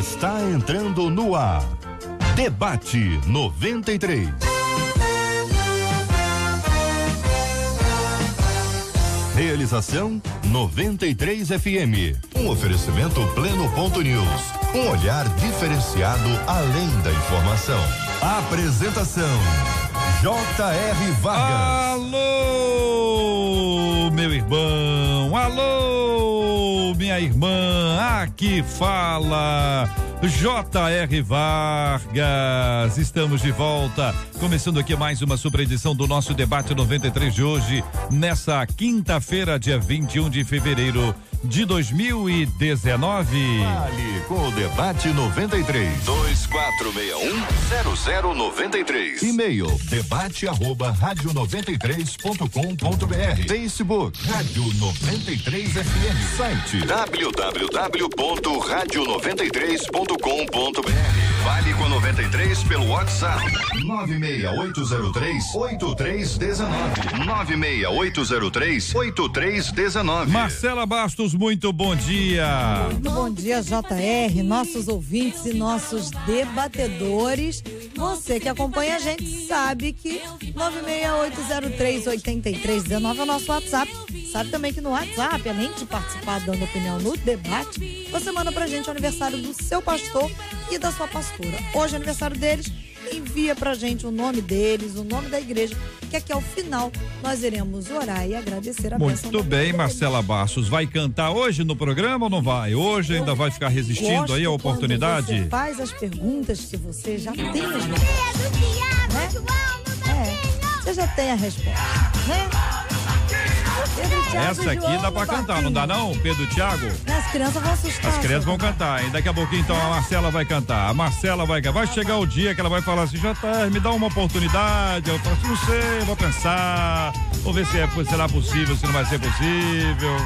Está entrando no ar. Debate 93. Realização 93 FM. Um oferecimento Pleno.news. Um olhar diferenciado além da informação. Apresentação J.R. Vargas. Alô, meu irmão. Alô, minha irmã. Aqui fala J.R. Vargas. Estamos de volta, começando aqui mais uma super edição do nosso Debate 93 de hoje, nessa quinta-feira, dia 21 de fevereiro de 2019. Fale com o Debate 93. 2461-0093. E-mail debate@radio93.com.br. Facebook Rádio 93 FM. Site www.radio93.com.br. Fale com a 93 pelo WhatsApp 96803-8319. 96803-8319. Marcela Bastos, muito bom dia. Muito bom dia, JR, nossos ouvintes e nossos debatedores. Você que acompanha a gente sabe que 96803-8319 é o nosso WhatsApp. Sabe também que no WhatsApp, além de participar dando opinião no debate, você manda pra gente o aniversário do seu pastor e da sua pastora. Hoje é aniversário deles, envia pra gente o nome deles, o nome da igreja, que aqui ao final nós iremos orar e agradecer a bênção. Muito bem, Marcela Bastos, vai cantar hoje no programa ou não vai? Hoje ainda vai ficar resistindo aí a oportunidade? Você faz as perguntas que você já tem as respostas, né? Você já tem a resposta, né? Essa aqui dá pra cantar, não dá não, Pedro e Thiago? As crianças vão assustar. As crianças vão cantar, e daqui a pouquinho então a Marcela vai cantar. A Marcela vai chegar o dia que ela vai falar assim, JR, me dá uma oportunidade. Eu falo assim, não sei, vou pensar, vou ver se será possível, se não vai ser possível.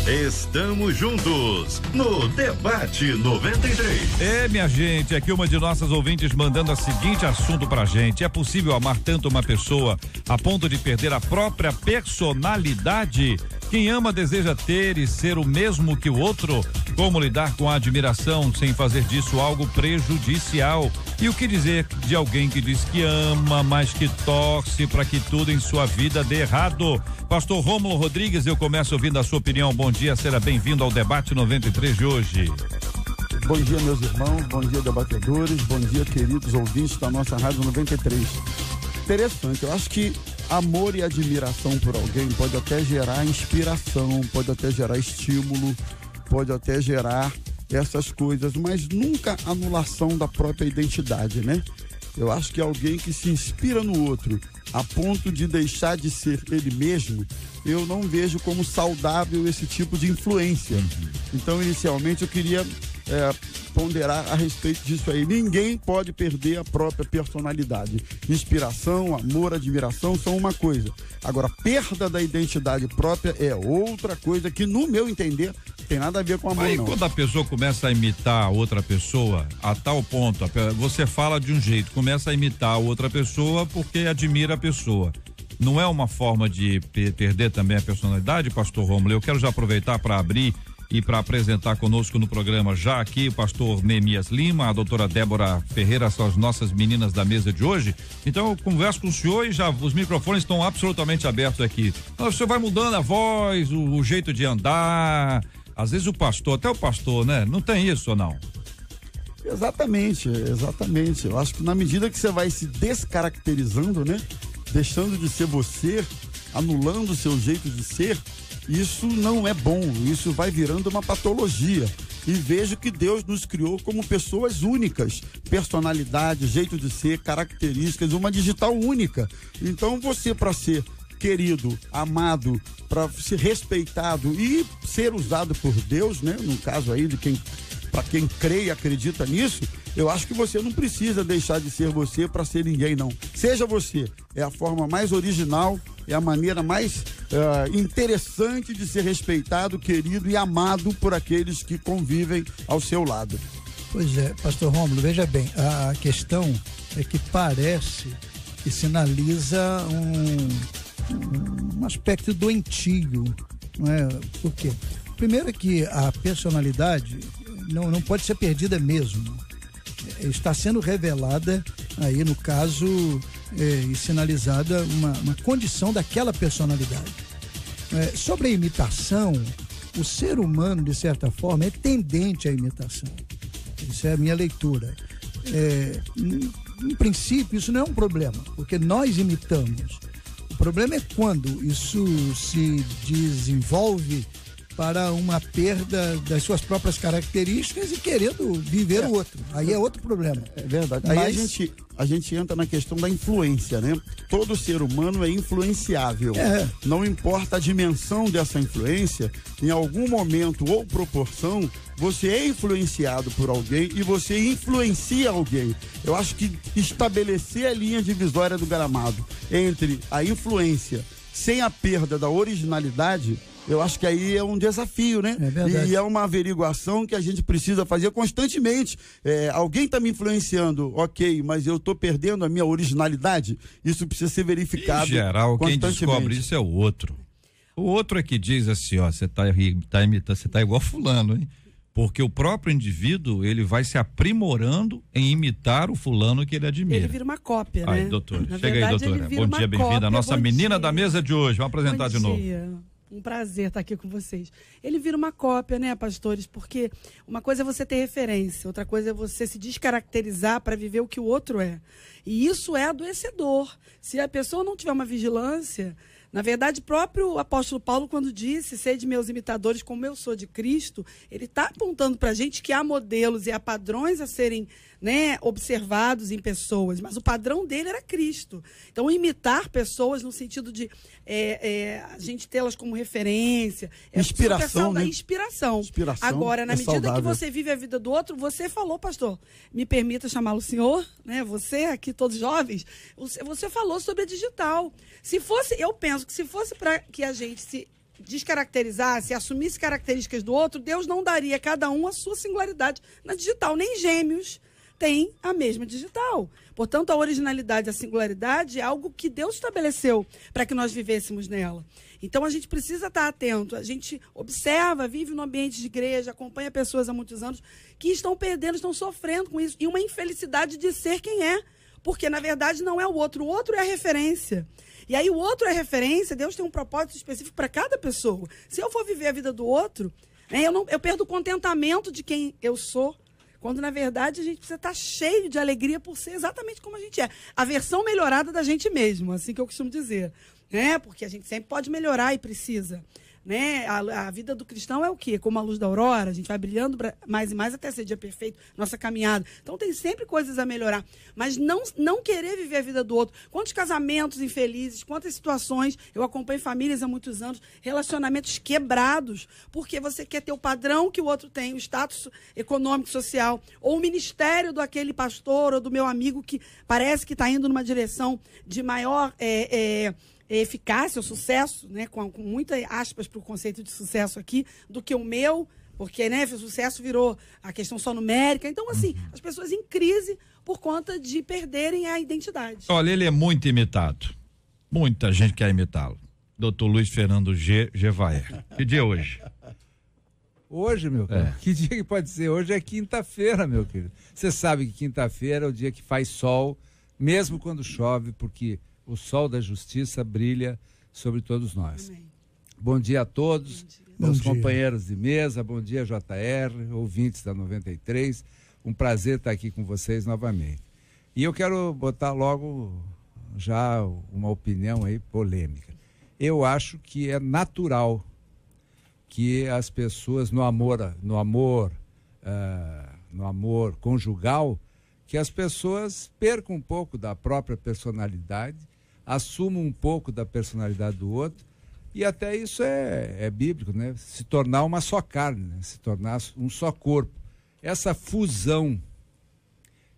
Estamos juntos no Debate 93. Minha gente, aqui uma de nossas ouvintes mandando o seguinte assunto pra gente: é possível amar tanto uma pessoa a ponto de perder a própria personalidade? Quem ama deseja ter e ser o mesmo que o outro? Como lidar com a admiração sem fazer disso algo prejudicial? E o que dizer de alguém que diz que ama, mas que torce para que tudo em sua vida dê errado? Pastor Rômulo Rodrigues, eu começo ouvindo a sua opinião. Bom dia, seja bem-vindo ao Debate 93 de hoje. Bom dia, meus irmãos, bom dia, debatedores, bom dia, queridos ouvintes da nossa Rádio 93. Interessante, eu acho que amor e admiração por alguém pode até gerar inspiração, pode até gerar estímulo, pode até gerar essas coisas, mas nunca anulação da própria identidade, né? Eu acho que alguém que se inspira no outro a ponto de deixar de ser ele mesmo, eu não vejo como saudável esse tipo de influência. Então, inicialmente, eu queria ponderar a respeito disso aí. Ninguém pode perder a própria personalidade. Inspiração, amor, admiração são uma coisa. Agora, perda da identidade própria é outra coisa que, no meu entender, tem nada a ver com amor, aí, não. Quando a pessoa começa a imitar outra pessoa, a tal ponto, você fala de um jeito, começa a imitar outra pessoa porque admira a pessoa. Não é uma forma de perder também a personalidade, pastor Rômulo? Eu quero já aproveitar para abrir e para apresentar conosco no programa já aqui o pastor Neemias Lima, a doutora Débora Ferreira, são as nossas meninas da mesa de hoje. Então eu converso com o senhor e já os microfones estão absolutamente abertos aqui. O senhor vai mudando a voz, o jeito de andar, às vezes o pastor, até o pastor, né? Não tem isso ou não? Exatamente. Eu acho que na medida que você vai se descaracterizando, né? Deixando de ser você, anulando o seu jeito de ser, isso não é bom, isso vai virando uma patologia. E vejo que Deus nos criou como pessoas únicas, personalidade, jeito de ser, características, uma digital única. Então você, para ser querido, amado, para ser respeitado e ser usado por Deus, né? No caso aí para quem crê e acredita nisso, eu acho que você não precisa deixar de ser você para ser ninguém, não. Seja você. É a forma mais original, é a maneira mais interessante de ser respeitado, querido e amado por aqueles que convivem ao seu lado. Pois é, pastor Rômulo, veja bem, a questão é que parece que sinaliza um aspecto doentio, não é? Por quê? Primeiro que a personalidade não pode ser perdida mesmo. Está sendo revelada aí, no caso, e sinalizada uma condição daquela personalidade. Sobre a imitação, o ser humano, de certa forma, é tendente à imitação. Isso é a minha leitura. Em princípio, isso não é um problema, porque nós imitamos. O problema é quando isso se desenvolve para uma perda das suas próprias características e querendo viver o outro. Aí é outro problema. É verdade. Aí a gente entra na questão da influência, né? Todo ser humano é influenciável. Não importa a dimensão dessa influência, em algum momento ou proporção, você é influenciado por alguém e você influencia alguém. Eu acho que estabelecer a linha divisória do gramado entre a influência sem a perda da originalidade, eu acho que aí é um desafio, né? E é uma averiguação que a gente precisa fazer constantemente. Alguém está me influenciando, ok, mas eu estou perdendo a minha originalidade? Isso precisa ser verificado. Em geral, quem descobre isso é o outro. O outro é que diz assim, ó, você tá imitando, você tá igual fulano, hein? Porque o próprio indivíduo, ele vai se aprimorando em imitar o fulano que ele admira. Ele vira uma cópia, né? Aí, doutora. Chega aí, doutora. Bom dia, bem-vinda. A nossa menina da mesa de hoje. Vamos apresentar de novo. Bom dia. Um prazer estar aqui com vocês. Ele vira uma cópia, né, pastores? Porque uma coisa é você ter referência, outra coisa é você se descaracterizar para viver o que o outro é. E isso é adoecedor. Se a pessoa não tiver uma vigilância, na verdade, próprio apóstolo Paulo, quando disse, sede meus imitadores como eu sou de Cristo, ele está apontando para a gente que há modelos e há padrões a serem, né, observados em pessoas, mas o padrão dele era Cristo. Então, imitar pessoas no sentido de a gente tê-las como referência. Inspiração, né? Inspiração. Agora, na medida saudável. Que você vive a vida do outro, você falou, pastor, me permita chamá-lo senhor, né? Você, aqui todos jovens, você falou sobre a digital. Se fosse, eu penso que se fosse para que a gente se descaracterizasse, assumisse características do outro, Deus não daria a cada um a sua singularidade na digital. Nem gêmeos têm a mesma digital. Portanto, a originalidade, a singularidade é algo que Deus estabeleceu para que nós vivêssemos nela. Então, a gente precisa estar atento. A gente observa, vive no ambiente de igreja, acompanha pessoas há muitos anos que estão perdendo, estão sofrendo com isso. E uma infelicidade de ser quem é. Porque, na verdade, não é o outro é a referência. E aí, o outro é a referência, Deus tem um propósito específico para cada pessoa. Se eu for viver a vida do outro, eu perdo o contentamento de quem eu sou, quando, na verdade, a gente precisa estar cheio de alegria por ser exatamente como a gente é. A versão melhorada da gente mesmo, assim que eu costumo dizer. Né? Porque a gente sempre pode melhorar e precisa. Né? A vida do cristão é o quê? Como a luz da aurora, a gente vai brilhando mais e mais até ser dia perfeito, nossa caminhada. Então tem sempre coisas a melhorar, mas não querer viver a vida do outro. Quantos casamentos infelizes, quantas situações, eu acompanho famílias há muitos anos, relacionamentos quebrados, porque você quer ter o padrão que o outro tem, o status econômico, social, ou o ministério do aquele pastor ou do meu amigo que parece que está indo numa direção de maior eficácia, o sucesso, né, com muitas aspas para o conceito de sucesso aqui, do que o meu, porque, né, o sucesso virou a questão só numérica. Então, assim, as pessoas em crise por conta de perderem a identidade. Olha, ele é muito imitado. Muita gente quer imitá-lo. Dr. Luiz Fernando Gevaer. Que dia é hoje? Hoje, meu querido? Que dia que pode ser? Hoje é quinta-feira, meu querido. Você sabe que quinta-feira é o dia que faz sol, mesmo quando chove, porque o sol da justiça brilha sobre todos nós. Amém. Bom dia a todos, meus companheiros de mesa, bom dia JR, ouvintes da 93, um prazer estar aqui com vocês novamente. E eu quero botar logo já uma opinião aí polêmica. Eu acho que é natural que as pessoas no amor conjugal, que as pessoas percam um pouco da própria personalidade, assumam um pouco da personalidade do outro, e até isso é bíblico, né? Se tornar uma só carne, né? Se tornar um só corpo. Essa fusão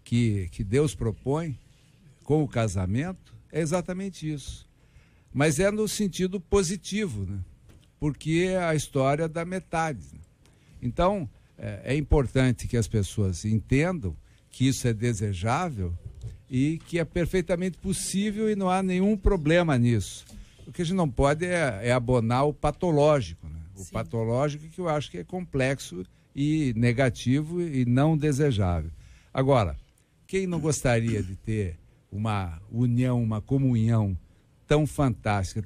que Deus propõe com o casamento é exatamente isso. Mas é no sentido positivo, né? Porque é a história da metade. Né? Então, é importante que as pessoas entendam que isso é desejável e que é perfeitamente possível e não há nenhum problema nisso. O que a gente não pode é abonar o patológico, né? O patológico que eu acho que é complexo e negativo e não desejável. Agora, quem não gostaria de ter uma união, uma comunhão tão fantástica,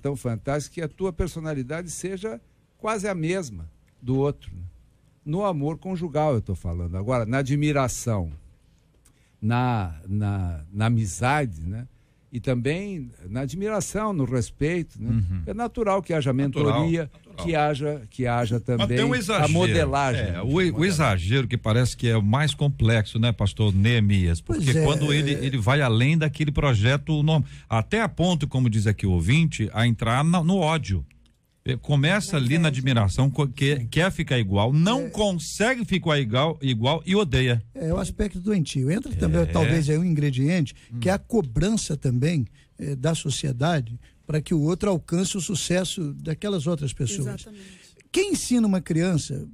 que a tua personalidade seja quase a mesma do outro, né? No amor conjugal eu estou falando. Agora, na admiração, na amizade, né? E também na admiração, no respeito, né? É natural que haja mentoria, que haja também a modelagem. O exagero que parece que é o mais complexo, né, pastor Neemias? Porque quando ele vai além daquele projeto, até a ponto, como diz aqui o ouvinte, a entrar no ódio. Começa ali na admiração, quer ficar igual, não consegue ficar igual e odeia. É o aspecto doentio. Entra também, talvez, aí um ingrediente, que é a cobrança também da sociedade para que o outro alcance o sucesso daquelas outras pessoas. Exatamente. Quem ensina uma criança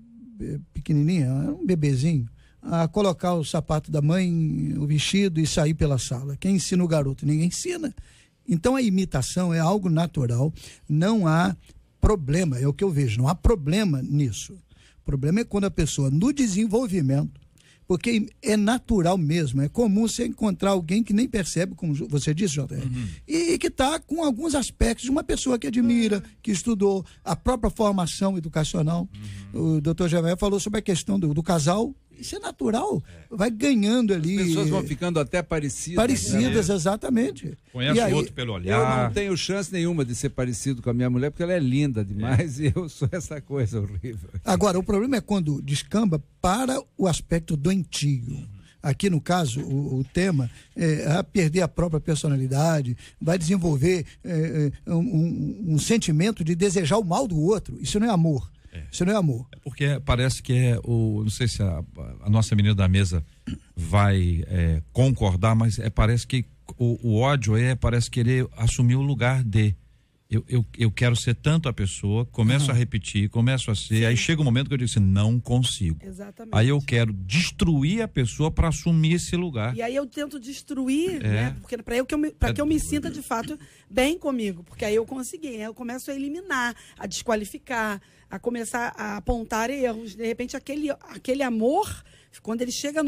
pequenininha, um bebezinho, a colocar o sapato da mãe, o vestido e sair pela sala? Quem ensina o garoto? Ninguém ensina. Então a imitação é algo natural, não há problema, é o que eu vejo, não há problema nisso. O problema é quando a pessoa, no desenvolvimento, porque é natural mesmo, é comum você encontrar alguém que nem percebe, como você disse, JR, e que está com alguns aspectos de uma pessoa que admira, que estudou a própria formação educacional. O doutor Javé falou sobre a questão do casal. Isso é natural, vai ganhando ali. As pessoas vão ficando até parecidas. Parecidas, né? Exatamente. Conhece o outro pelo olhar. Eu não tenho chance nenhuma de ser parecido com a minha mulher, porque ela é linda demais e eu sou essa coisa horrível. Agora, o problema é quando descamba para o aspecto doentio. Aqui, no caso, o tema é a perder a própria personalidade, vai desenvolver um sentimento de desejar o mal do outro. Isso não é amor. Isso não é amor. Porque parece que não sei se a nossa menina da mesa vai concordar, mas parece que o ódio parece querer assumir o lugar de eu quero ser tanto a pessoa, começo a repetir, começo a ser, aí chega um momento que eu digo assim, não consigo. Exatamente. Aí eu quero destruir a pessoa para assumir esse lugar. E aí eu tento destruir, né? Porque para que eu me sinta de fato bem comigo, porque aí eu consegui, né? Eu começo a eliminar, a desqualificar, a começar a apontar erros. De repente aquele amor, quando ele chega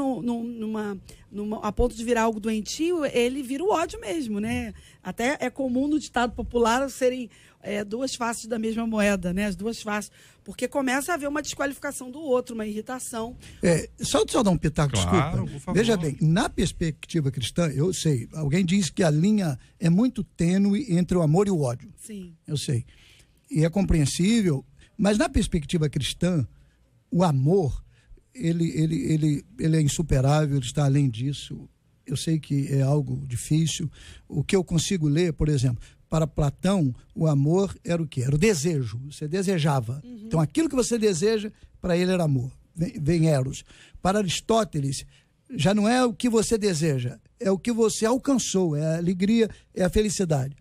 a ponto de virar algo doentio, ele vira o ódio mesmo, né? Até é comum no ditado popular serem duas faces da mesma moeda, né? As duas faces, porque começa a haver uma desqualificação do outro, uma irritação. Só dar um pitaco, claro, desculpa. Veja bem, na perspectiva cristã, eu sei, alguém diz que a linha é muito tênue entre o amor e o ódio. Sim. Eu sei. E é compreensível, mas na perspectiva cristã, o amor, ele é insuperável, ele está além disso. Eu sei que é algo difícil. O que eu consigo ler, por exemplo, para Platão, o amor era o quê? Era o desejo. Você desejava. Então, aquilo que você deseja, para ele era amor. Vem Eros. Para Aristóteles, já não é o que você deseja, é o que você alcançou, é a alegria, é a felicidade.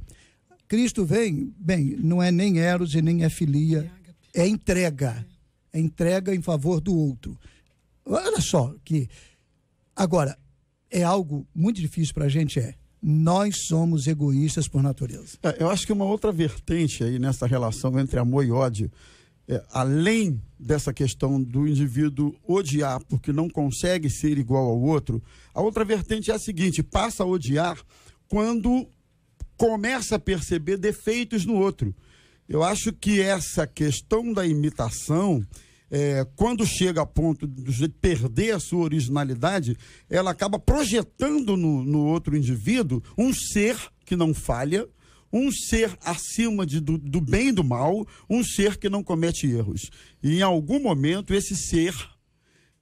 Cristo vem, não é nem Eros e nem é filia, é entrega. É entrega em favor do outro. Olha só que... Agora, é algo muito difícil para a gente, nós somos egoístas por natureza. Eu acho que uma outra vertente aí nessa relação entre amor e ódio, além dessa questão do indivíduo odiar porque não consegue ser igual ao outro, a outra vertente é a seguinte: passa a odiar quando começa a perceber defeitos no outro. Eu acho que essa questão da imitação, quando chega a ponto de perder a sua originalidade, ela acaba projetando no outro indivíduo um ser que não falha, um ser acima do bem e do mal, um ser que não comete erros. E em algum momento esse ser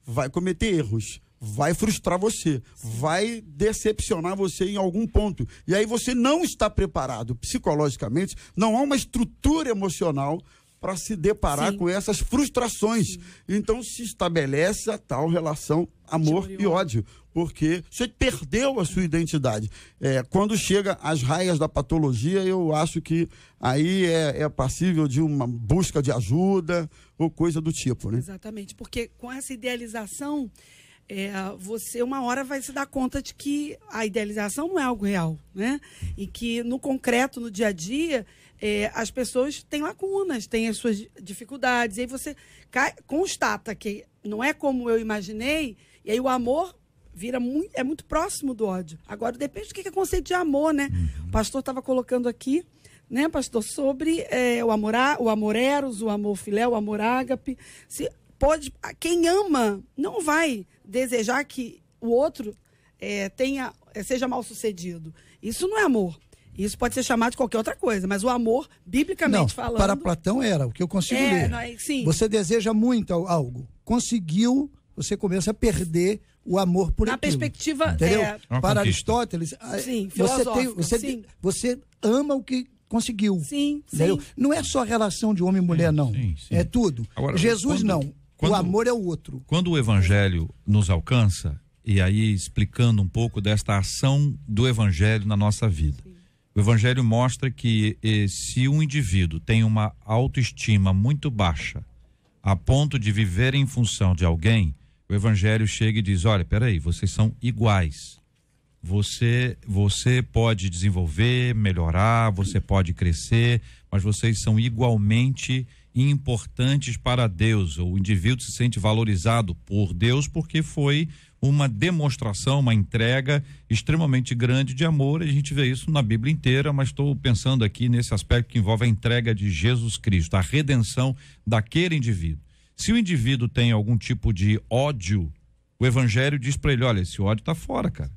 vai cometer erros, vai frustrar você, vai decepcionar você em algum ponto. E aí você não está preparado psicologicamente, não há uma estrutura emocional para se deparar com essas frustrações. Então se estabelece a tal relação amor e ódio, porque você perdeu a sua identidade. Quando chega às raias da patologia, eu acho que aí é passível de uma busca de ajuda ou coisa do tipo, né? Exatamente, porque com essa idealização, você uma hora vai se dar conta de que a idealização não é algo real, né? E que no concreto, no dia a dia, as pessoas têm lacunas, têm as suas dificuldades, e aí você constata que não é como eu imaginei, e aí o amor é muito próximo do ódio. Agora, depende do que é conceito de amor, né? O pastor estava colocando aqui, né, pastor, sobre o amor eros, o amor filéu, o amor ágape. Quem ama não vai desejar que o outro seja mal sucedido. Isso não é amor. Isso pode ser chamado de qualquer outra coisa, mas o amor, biblicamente falando... Para Platão era, o que eu consigo ler. Sim. Você deseja muito algo, conseguiu, você começa a perder o amor por aquilo. Na perspectiva... Entendeu? Para Aristóteles, sim, você ama o que conseguiu. Sim, entendeu? sim. Não é só relação de homem e mulher, não. Sim. É tudo. Agora, Jesus não. O amor é o outro. Quando o evangelho nos alcança, e aí explicando um pouco desta ação do evangelho na nossa vida. Sim. O evangelho mostra que se um indivíduo tem uma autoestima muito baixa, a ponto de viver em função de alguém, o evangelho chega e diz, olha, peraí, vocês são iguais. Você pode desenvolver, melhorar, você pode crescer, mas vocês são igualmente importantes para Deus. O indivíduo se sente valorizado por Deus porque foi uma demonstração, uma entrega extremamente grande de amor. A gente vê isso na Bíblia inteira, mas estou pensando aqui nesse aspecto que envolve a entrega de Jesus Cristo, a redenção daquele indivíduo. Se o indivíduo tem algum tipo de ódio, o evangelho diz para ele, olha, esse ódio está fora, cara.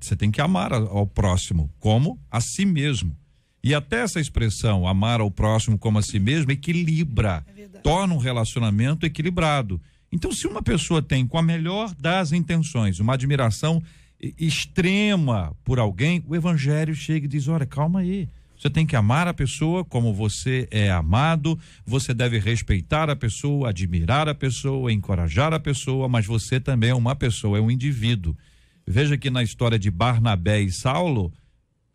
Você tem que amar ao próximo como a si mesmo. E até essa expressão, amar ao próximo como a si mesmo, equilibra, torna um relacionamento equilibrado. Então, se uma pessoa tem, com a melhor das intenções, uma admiração extrema por alguém, o evangelho chega e diz, olha, calma aí, você tem que amar a pessoa como você é amado, você deve respeitar a pessoa, admirar a pessoa, encorajar a pessoa, mas você também é uma pessoa, é um indivíduo. Veja que na história de Barnabé e Saulo,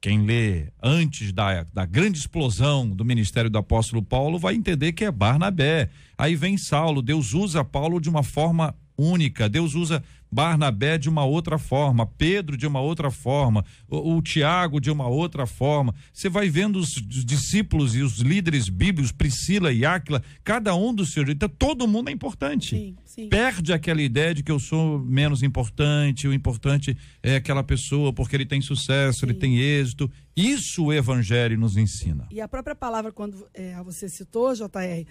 quem lê antes da grande explosão do ministério do apóstolo Paulo vai entender que é Barnabé. Aí vem Saulo, Deus usa Paulo de uma forma única, Deus usa Barnabé de uma outra forma, Pedro de uma outra forma, o Tiago de uma outra forma. Você vai vendo os discípulos e os líderes bíblicos, Priscila e Áquila, cada um do seu jeito, todo mundo é importante. Sim, sim. Perde aquela ideia de que eu sou menos importante, o importante é aquela pessoa porque ele tem sucesso, ele tem êxito. Isso o evangelho nos ensina. E a própria palavra, quando você citou, JR,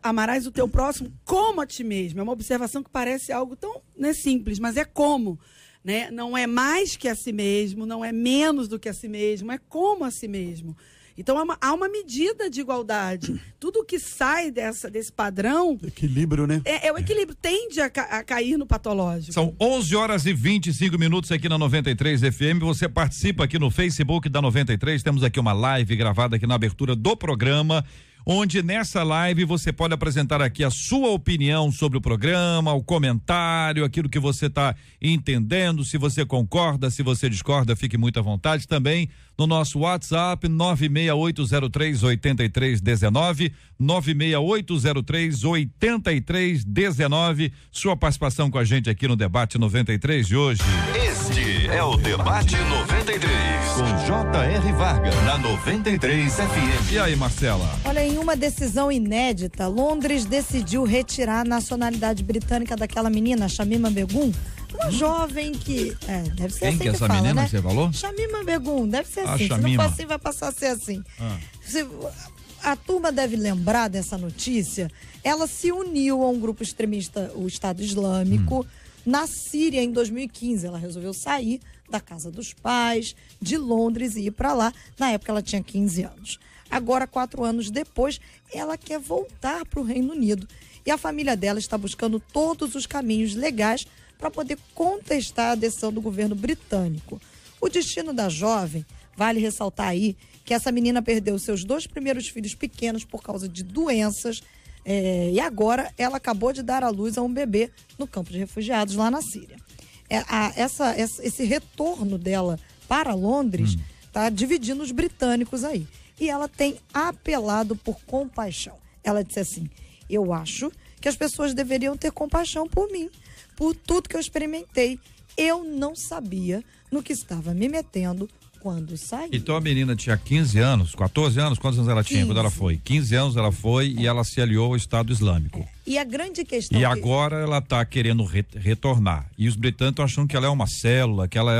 amarás o teu próximo como a ti mesmo. É uma observação que parece algo tão simples, mas é como. Né? Não é mais que a si mesmo, não é menos do que a si mesmo, é como a si mesmo. Então há uma medida de igualdade. Tudo que sai desse padrão... Equilíbrio, né? O equilíbrio tende a cair no patológico. São 11h25 aqui na 93 FM. Você participa aqui no Facebook da 93. Temos aqui uma live gravada aqui na abertura do programa, onde nessa live você pode apresentar aqui a sua opinião sobre o programa, o comentário, aquilo que você está entendendo, se você concorda, se você discorda, fique muito à vontade. Também no nosso WhatsApp 968038319, 968038319. Sua participação com a gente aqui no Debate 93 de hoje. Este é o Debate 93 com J.R. Vargas na 93 FM. E aí, Marcela? Olha, em uma decisão inédita, Londres decidiu retirar a nacionalidade britânica daquela menina, Shamima Begum, uma jovem que... deve ser Quem assim que é essa fala, menina né? que você falou? Shamima Begum, deve ser assim. Shamima. Se não for assim, vai passar a ser assim. A turma deve lembrar dessa notícia. Ela se uniu a um grupo extremista, o Estado Islâmico, na Síria em 2015. Ela resolveu sair da casa dos pais, de Londres, e ir para lá. Na época ela tinha 15 anos. Agora, 4 anos depois, ela quer voltar para o Reino Unido. E a família dela está buscando todos os caminhos legais para poder contestar a decisão do governo britânico. O destino da jovem, vale ressaltar aí, que essa menina perdeu seus 2 primeiros filhos pequenos por causa de doenças, e agora ela acabou de dar à luz a um bebê no campo de refugiados lá na Síria. Esse retorno dela para Londres está dividindo os britânicos aí. E ela tem apelado por compaixão. Ela disse assim: eu acho que as pessoas deveriam ter compaixão por mim, por tudo que eu experimentei. Eu não sabia no que estava me metendo quando saiu. Então a menina tinha 15 anos, 14 anos, quantos anos ela tinha 15. quando ela foi? 15 anos ela foi e ela se aliou ao Estado Islâmico. E a grande questão... E agora ela está querendo retornar. E os britânicos estão achando que ela é uma célula, que ela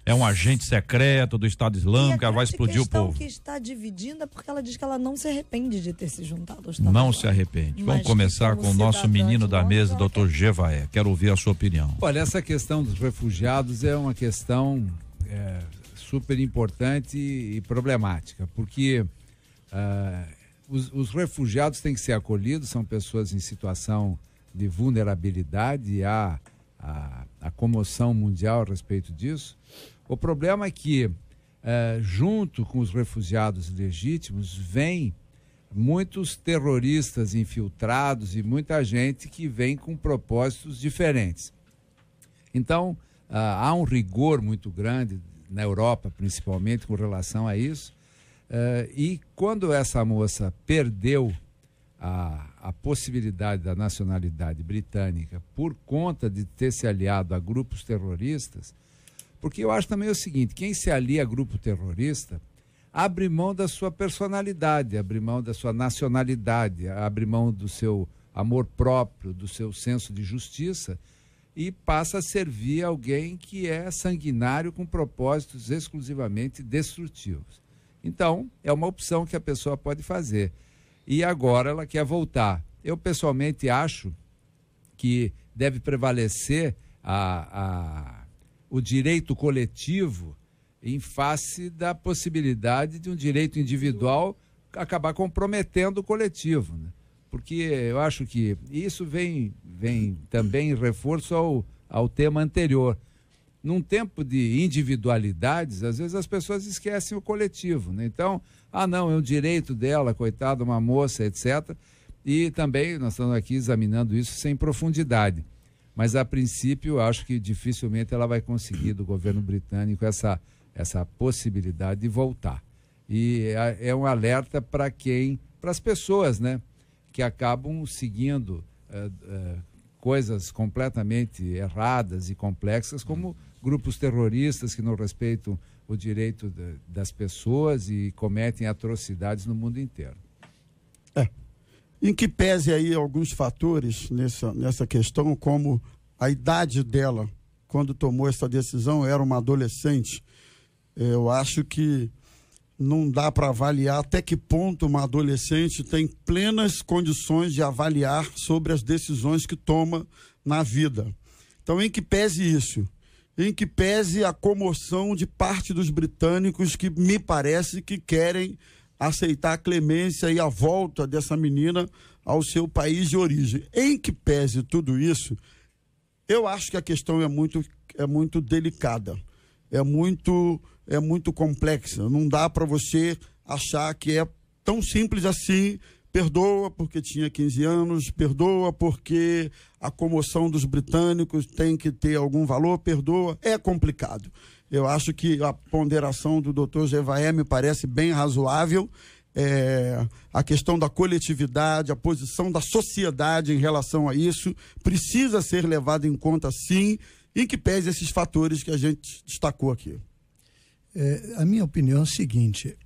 é um agente secreto do Estado Islâmico, ela vai explodir o povo. A questão que está dividindo é porque ela diz que ela não se arrepende de ter se juntado ao Estado Não Islâmico. se arrepende. Mas Vamos começar com o nosso menino da mesa, doutor Jevaé. Quero ouvir a sua opinião. Olha, essa questão dos refugiados é uma questão super importante e problemática, porque os refugiados têm que ser acolhidos, são pessoas em situação de vulnerabilidade, e há a comoção mundial a respeito disso. O problema é que, junto com os refugiados legítimos, vem muitos terroristas infiltrados e muita gente que vem com propósitos diferentes. Então, há um rigor muito grande, na Europa principalmente, com relação a isso. E quando essa moça perdeu a possibilidade da nacionalidade britânica por conta de ter se aliado a grupos terroristas, porque eu acho também o seguinte, quem se alia a grupo terrorista abre mão da sua personalidade, abre mão da sua nacionalidade, abre mão do seu amor próprio, do seu senso de justiça, e passa a servir alguém que é sanguinário com propósitos exclusivamente destrutivos. Então, é uma opção que a pessoa pode fazer. E agora ela quer voltar. Eu, pessoalmente, acho que deve prevalecer o direito coletivo em face da possibilidade de um direito individual acabar comprometendo o coletivo, né? Porque eu acho que isso vem também em reforço ao tema anterior. Num tempo de individualidades, às vezes as pessoas esquecem o coletivo, né? Então, não, é um direito dela, coitada, uma moça, etc. E também nós estamos aqui examinando isso sem profundidade. Mas, a princípio, eu acho que dificilmente ela vai conseguir do governo britânico essa possibilidade de voltar. E é um alerta para as pessoas, né, que acabam seguindo coisas completamente erradas e complexas, como grupos terroristas que não respeitam o direito das pessoas e cometem atrocidades no mundo inteiro. Em que pese aí alguns fatores nessa questão, como a idade dela, quando tomou essa decisão, era uma adolescente. Eu acho que não dá para avaliar até que ponto uma adolescente tem plenas condições de avaliar sobre as decisões que toma na vida. Então, em que pese isso, em que pese a comoção de parte dos britânicos que me parece que querem aceitar a clemência e a volta dessa menina ao seu país de origem. Em que pese tudo isso, eu acho que a questão é muito delicada, é muito complexa. Não dá para você achar que é tão simples assim. Perdoa porque tinha 15 anos, perdoa porque a comoção dos britânicos tem que ter algum valor, perdoa. É complicado. Eu acho que a ponderação do Dr. Jevaé me parece bem razoável. A questão da coletividade, a posição da sociedade em relação a isso precisa ser levada em conta, sim, em que pese esses fatores que a gente destacou aqui. A minha opinião é o seguinte,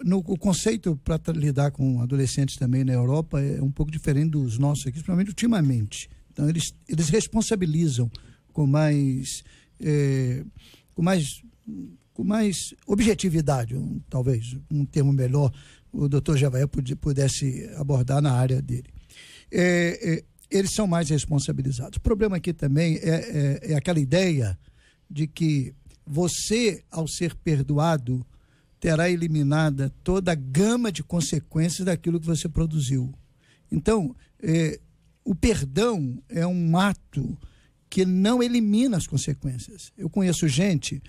o conceito para lidar com adolescentes também na Europa é um pouco diferente dos nossos aqui, principalmente ultimamente. Então, eles responsabilizam com mais objetividade, talvez um termo melhor, o doutor Jevaé pudesse abordar na área dele. Eles são mais responsabilizados. O problema aqui também é aquela ideia de que você, ao ser perdoado, terá eliminada toda a gama de consequências daquilo que você produziu. Então, o perdão é um ato que não elimina as consequências. Eu conheço gente,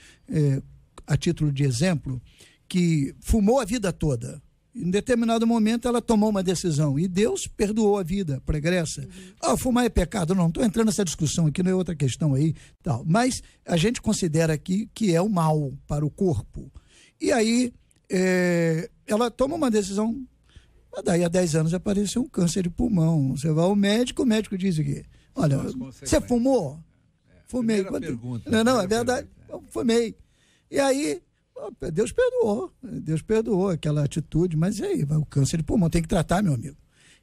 a título de exemplo, que fumou a vida toda. Em determinado momento ela tomou uma decisão e Deus perdoou a vida pregressa. Fumar é pecado? Não, estou entrando nessa discussão aqui, não é outra questão aí, tal. Mas a gente considera aqui que é o mal para o corpo. E aí ela toma uma decisão, daí a 10 anos apareceu um câncer de pulmão. Você vai ao médico, o médico diz o quê? Olha, você fumou? Fumei. Pergunta, não, é verdade. Fumei. E aí, Deus perdoou aquela atitude, mas e aí, o câncer de pulmão tem que tratar, meu amigo.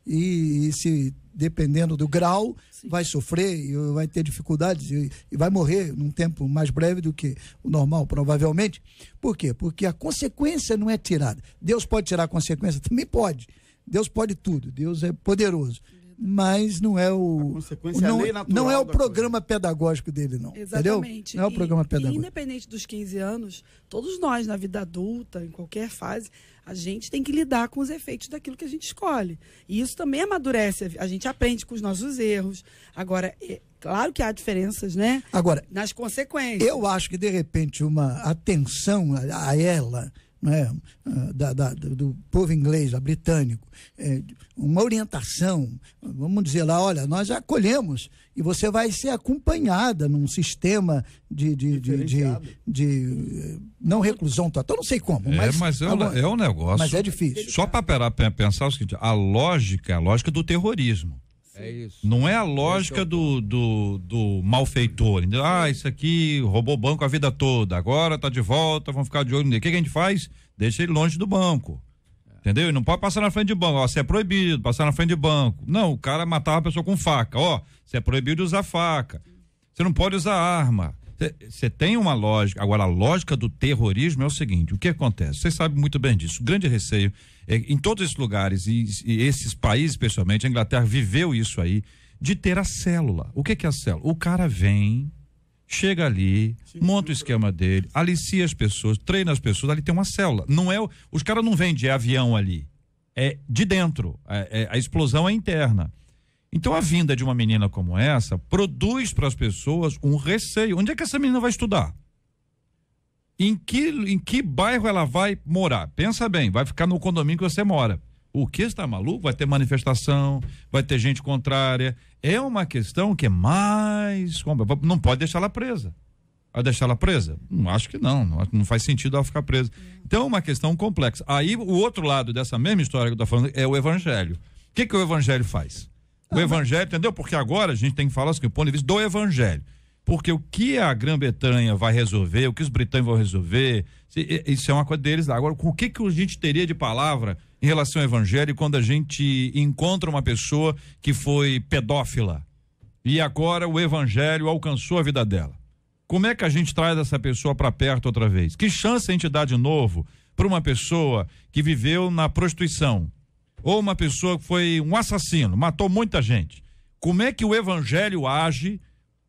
E se dependendo do grau, vai sofrer e vai ter dificuldades e vai morrer num tempo mais breve do que o normal, provavelmente. Por quê? Porque a consequência não é tirada. Deus pode tirar a consequência? Também pode. Deus pode tudo. Deus é poderoso. Mas não é não é o programa pedagógico dele, não. Exatamente. Entendeu? Não é o programa pedagógico. Independente dos 15 anos, todos nós, na vida adulta, em qualquer fase, a gente tem que lidar com os efeitos daquilo que a gente escolhe. E isso também amadurece. A gente aprende com os nossos erros. Agora, claro que há diferenças, né? Agora, nas consequências. Eu acho que, de repente, uma atenção a ela, não é? Do povo inglês, britânico, uma orientação, vamos dizer lá, olha, nós acolhemos e você vai ser acompanhada num sistema de não reclusão total, não sei como. Mas é um negócio. Mas é difícil. Só para pensar o seguinte, a lógica é a lógica do terrorismo. É isso. Não é a lógica do malfeitor. Isso aqui roubou banco a vida toda, agora tá de volta, vamos ficar de olho nele. O que a gente faz? Deixa ele longe do banco. Entendeu? E não pode passar na frente de banco. Você é proibido passar na frente de banco. Não, o cara matava a pessoa com faca. Você é proibido usar faca. Você não pode usar arma. Você tem uma lógica. Agora, a lógica do terrorismo é o seguinte: o que acontece? Vocês sabem muito bem disso. O grande receio em todos esses lugares e esses países, especialmente, a Inglaterra viveu isso aí, de ter a célula. O que é a célula? O cara vem, chega ali, monta o esquema dele, alicia as pessoas, treina as pessoas, ali tem uma célula. Não é, os caras não vêm de avião ali, é de dentro, a explosão é interna. Então a vinda de uma menina como essa produz para as pessoas um receio. Onde é que essa menina vai estudar? Em que bairro ela vai morar? Pensa bem, vai ficar no condomínio que você mora. O que está maluco? Vai ter manifestação, vai ter gente contrária. É uma questão que é mais... Não pode deixar ela presa. Vai deixar ela presa? Acho que não faz sentido ela ficar presa. Então é uma questão complexa. Aí o outro lado dessa mesma história que eu estou falando é o evangelho. O que o evangelho faz? O evangelho, entendeu? Porque agora a gente tem que falar assim, do ponto de vista do evangelho. Porque o que a Grã-Bretanha vai resolver, o que os britânicos vão resolver, isso é uma coisa deles lá. Agora, o que a gente teria de palavra em relação ao evangelho quando a gente encontra uma pessoa que foi pedófila e agora o evangelho alcançou a vida dela? Como é que a gente traz essa pessoa para perto outra vez? Que chance a gente dá de novo para uma pessoa que viveu na prostituição? Ou uma pessoa que foi um assassino, matou muita gente? Como é que o evangelho age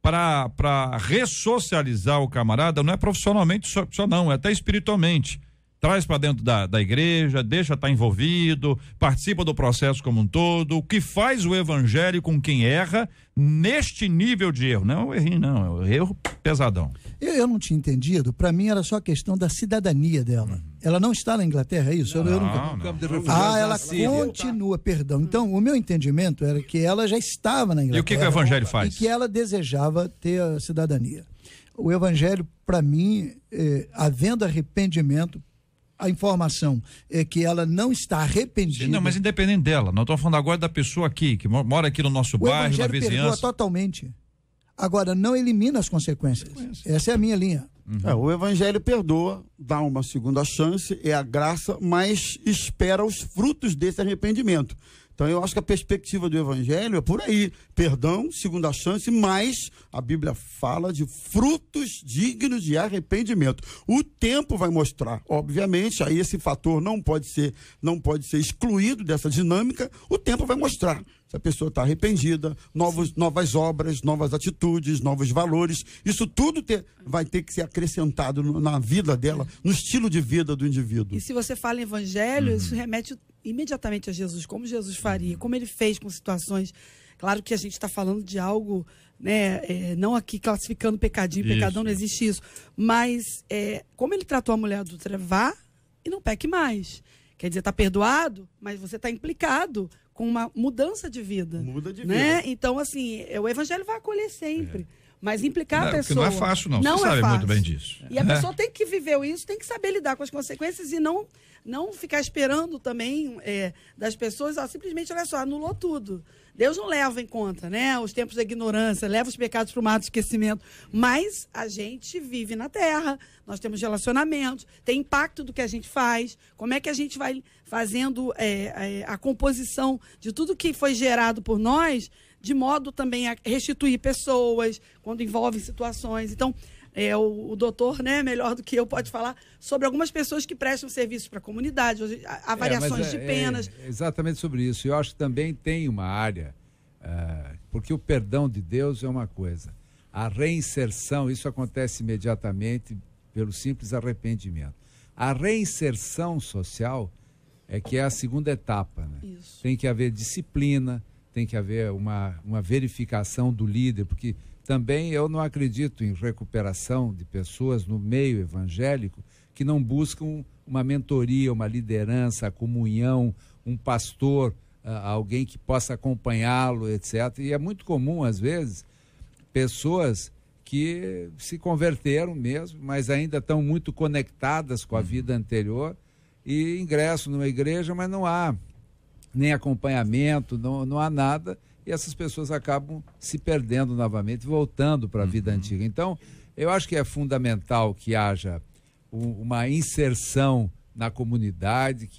para ressocializar o camarada? Não é profissionalmente só não, é até espiritualmente. Traz para dentro da igreja, deixa estar envolvido, participa do processo como um todo. O que faz o evangelho com quem erra neste nível de erro? Não é o errinho, não, é o erro pesadão. Eu não tinha entendido, para mim era só a questão da cidadania dela. Ela não está na Inglaterra, é isso? Ela continua, perdão. Então, o meu entendimento era que ela já estava na Inglaterra. E o que o evangelho faz? E que ela desejava ter a cidadania. O evangelho, para mim, havendo arrependimento, a informação é que ela não está arrependida. Não, mas independente dela, nós estamos falando agora da pessoa aqui, que mora aqui no nosso bairro, na vizinhança. Perdoa totalmente. Agora, não elimina as consequências. Essa é a minha linha. O evangelho perdoa, dá uma segunda chance, é a graça, mas espera os frutos desse arrependimento. Então eu acho que a perspectiva do evangelho é por aí, perdão, segunda chance, mas a Bíblia fala de frutos dignos de arrependimento. O tempo vai mostrar, obviamente, aí esse fator não pode ser excluído dessa dinâmica, o tempo vai mostrar se a pessoa está arrependida, novas obras, novas atitudes, novos valores, isso tudo vai ter que ser acrescentado na vida dela, no estilo de vida do indivíduo. E se você fala em evangelho, isso remete imediatamente a Jesus, como Jesus faria, como ele fez com situações. Claro que a gente está falando de algo, né, não aqui classificando pecadinho, pecadão, não existe isso, mas como ele tratou a mulher adúltera, vá e não peque mais. Quer dizer, está perdoado, mas você está implicado com uma mudança de vida. Muda de né? vida. Então, assim, o evangelho vai acolher sempre. Mas implicar a pessoa... Não é fácil, não. Você sabe muito bem disso. E a pessoa tem que viver isso, tem que saber lidar com as consequências e não ficar esperando também das pessoas, simplesmente, olha só, anulou tudo. Deus não leva em conta, né? Os tempos da ignorância, leva os pecados para o mar do esquecimento. Mas a gente vive na Terra, nós temos relacionamentos, tem impacto do que a gente faz, como é que a gente vai fazendo a composição de tudo que foi gerado por nós, de modo também a restituir pessoas, quando envolve situações. Então, o doutor, né, melhor do que eu, pode falar sobre algumas pessoas que prestam serviços para a comunidade, há variações de penas. Exatamente sobre isso. Eu acho que também tem uma área, porque o perdão de Deus é uma coisa. A reinserção, isso acontece imediatamente pelo simples arrependimento. A reinserção social é que é a segunda etapa. Né? Isso. Tem que haver disciplina, tem que haver uma verificação do líder, porque também eu não acredito em recuperação de pessoas no meio evangélico que não buscam uma mentoria, uma liderança, a comunhão, um pastor, alguém que possa acompanhá-lo, etc. E é muito comum, às vezes, pessoas que se converteram mesmo, mas ainda estão muito conectadas com a vida anterior e ingressam numa igreja, mas não há nem acompanhamento, não há nada, e essas pessoas acabam se perdendo novamente, voltando para a vida antiga. Então, eu acho que é fundamental que haja uma inserção na comunidade,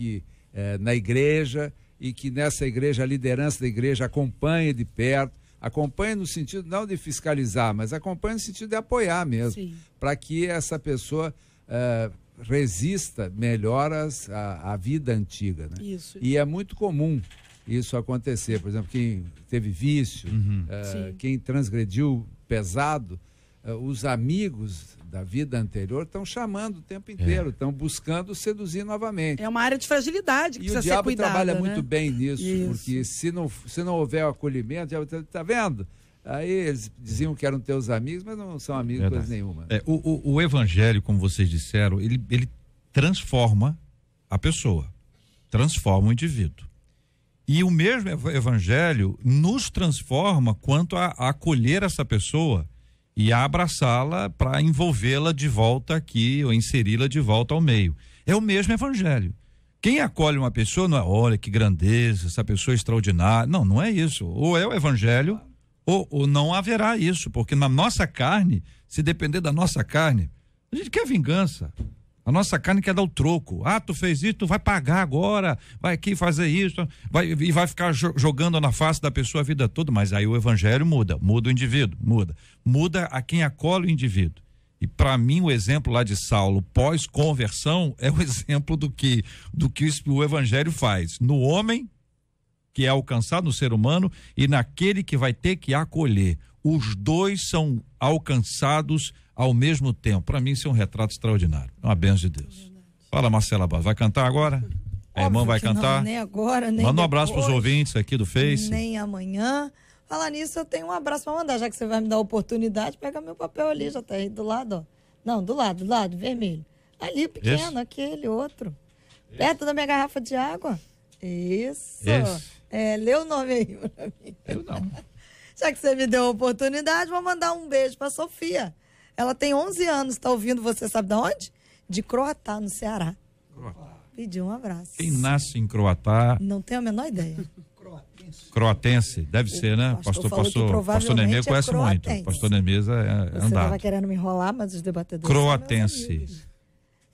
na igreja, e que nessa igreja, a liderança da igreja acompanhe de perto, acompanhe no sentido não de fiscalizar, mas acompanhe no sentido de apoiar mesmo, para que essa pessoa resista melhor à vida antiga. Né? Isso. E é muito comum isso acontecer. Por exemplo, quem teve vício, quem transgrediu pesado, os amigos da vida anterior estão chamando o tempo inteiro, estão buscando seduzir novamente. É uma área de fragilidade que precisa ser cuidada. E o diabo trabalha né? muito bem nisso, porque se não houver o acolhimento, está vendo? Aí eles diziam que eram teus amigos, mas não são amigos coisa nenhuma. O evangelho, como vocês disseram, ele transforma a pessoa, transforma o indivíduo. E o mesmo evangelho nos transforma quanto a acolher essa pessoa e a abraçá-la para envolvê-la de volta aqui ou inseri-la de volta ao meio. É o mesmo evangelho. Quem acolhe uma pessoa não é, olha que grandeza, essa pessoa é extraordinária. Não, não é isso. Ou é o evangelho ou não haverá isso, porque na nossa carne, se depender da nossa carne, a gente quer vingança. A nossa carne quer dar o troco. Ah, tu fez isso, tu vai pagar agora, vai aqui fazer isso, e vai ficar jogando na face da pessoa a vida toda. Mas aí o evangelho muda o indivíduo, muda a quem acolhe o indivíduo. E para mim o exemplo lá de Saulo pós-conversão é o exemplo do que o evangelho faz no homem que é alcançado, no ser humano, e naquele que vai ter que acolher. Os dois são alcançados ao mesmo tempo. Para mim isso é um retrato extraordinário, uma bênção de Deus. Fala, Marcela Barros, vai cantar agora? A irmã vai cantar? Não, nem agora, nem manda um abraço para os ouvintes aqui do Face. Nem amanhã. Falar nisso, eu tenho um abraço para mandar, já que você vai me dar a oportunidade, pega meu papel ali, já tá aí do lado, ó. Não, do lado, vermelho. Ali, pequeno, aquele outro. Perto da minha garrafa de água. Isso. Lê o nome aí pra mim. Eu não. Já que você me deu a oportunidade, vou mandar um beijo pra Sofia. Ela tem 11 anos, tá ouvindo, você sabe de onde? De Croatá, no Ceará. Pediu um abraço. Quem nasce em Croatá? Não tenho a menor ideia. Croatense, deve ser, né? Pastor Neemias conhece muito. Pastor Neemias é andado. Você estava querendo me enrolar, mas os debatedores Croatense.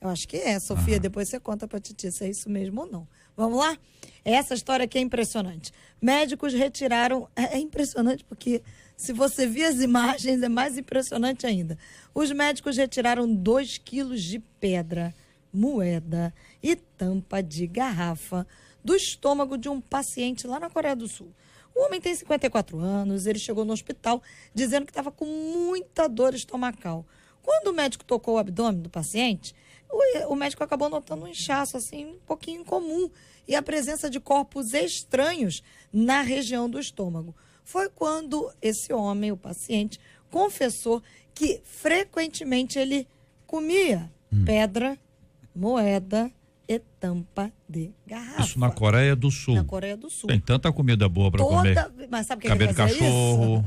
Eu acho que é, Sofia, depois você conta pra Titi se é isso mesmo ou não. Vamos lá? Essa história aqui é impressionante. Médicos retiraram... É impressionante porque se você vir as imagens é mais impressionante ainda. Os médicos retiraram 2 quilos de pedra, moeda e tampa de garrafa do estômago de um paciente lá na Coreia do Sul. O homem tem 54 anos, ele chegou no hospital dizendo que estava com muita dor estomacal. Quando o médico tocou o abdômen do paciente, o médico acabou notando um inchaço assim, um pouquinho incomum e a presença de corpos estranhos na região do estômago. Foi quando esse homem, o paciente, confessou que frequentemente ele comia pedra, moeda e tampa de garrafa. Isso na Coreia do Sul. Na Coreia do Sul. Tem tanta comida boa para comer. Mas sabe o que cabeça de cachorro.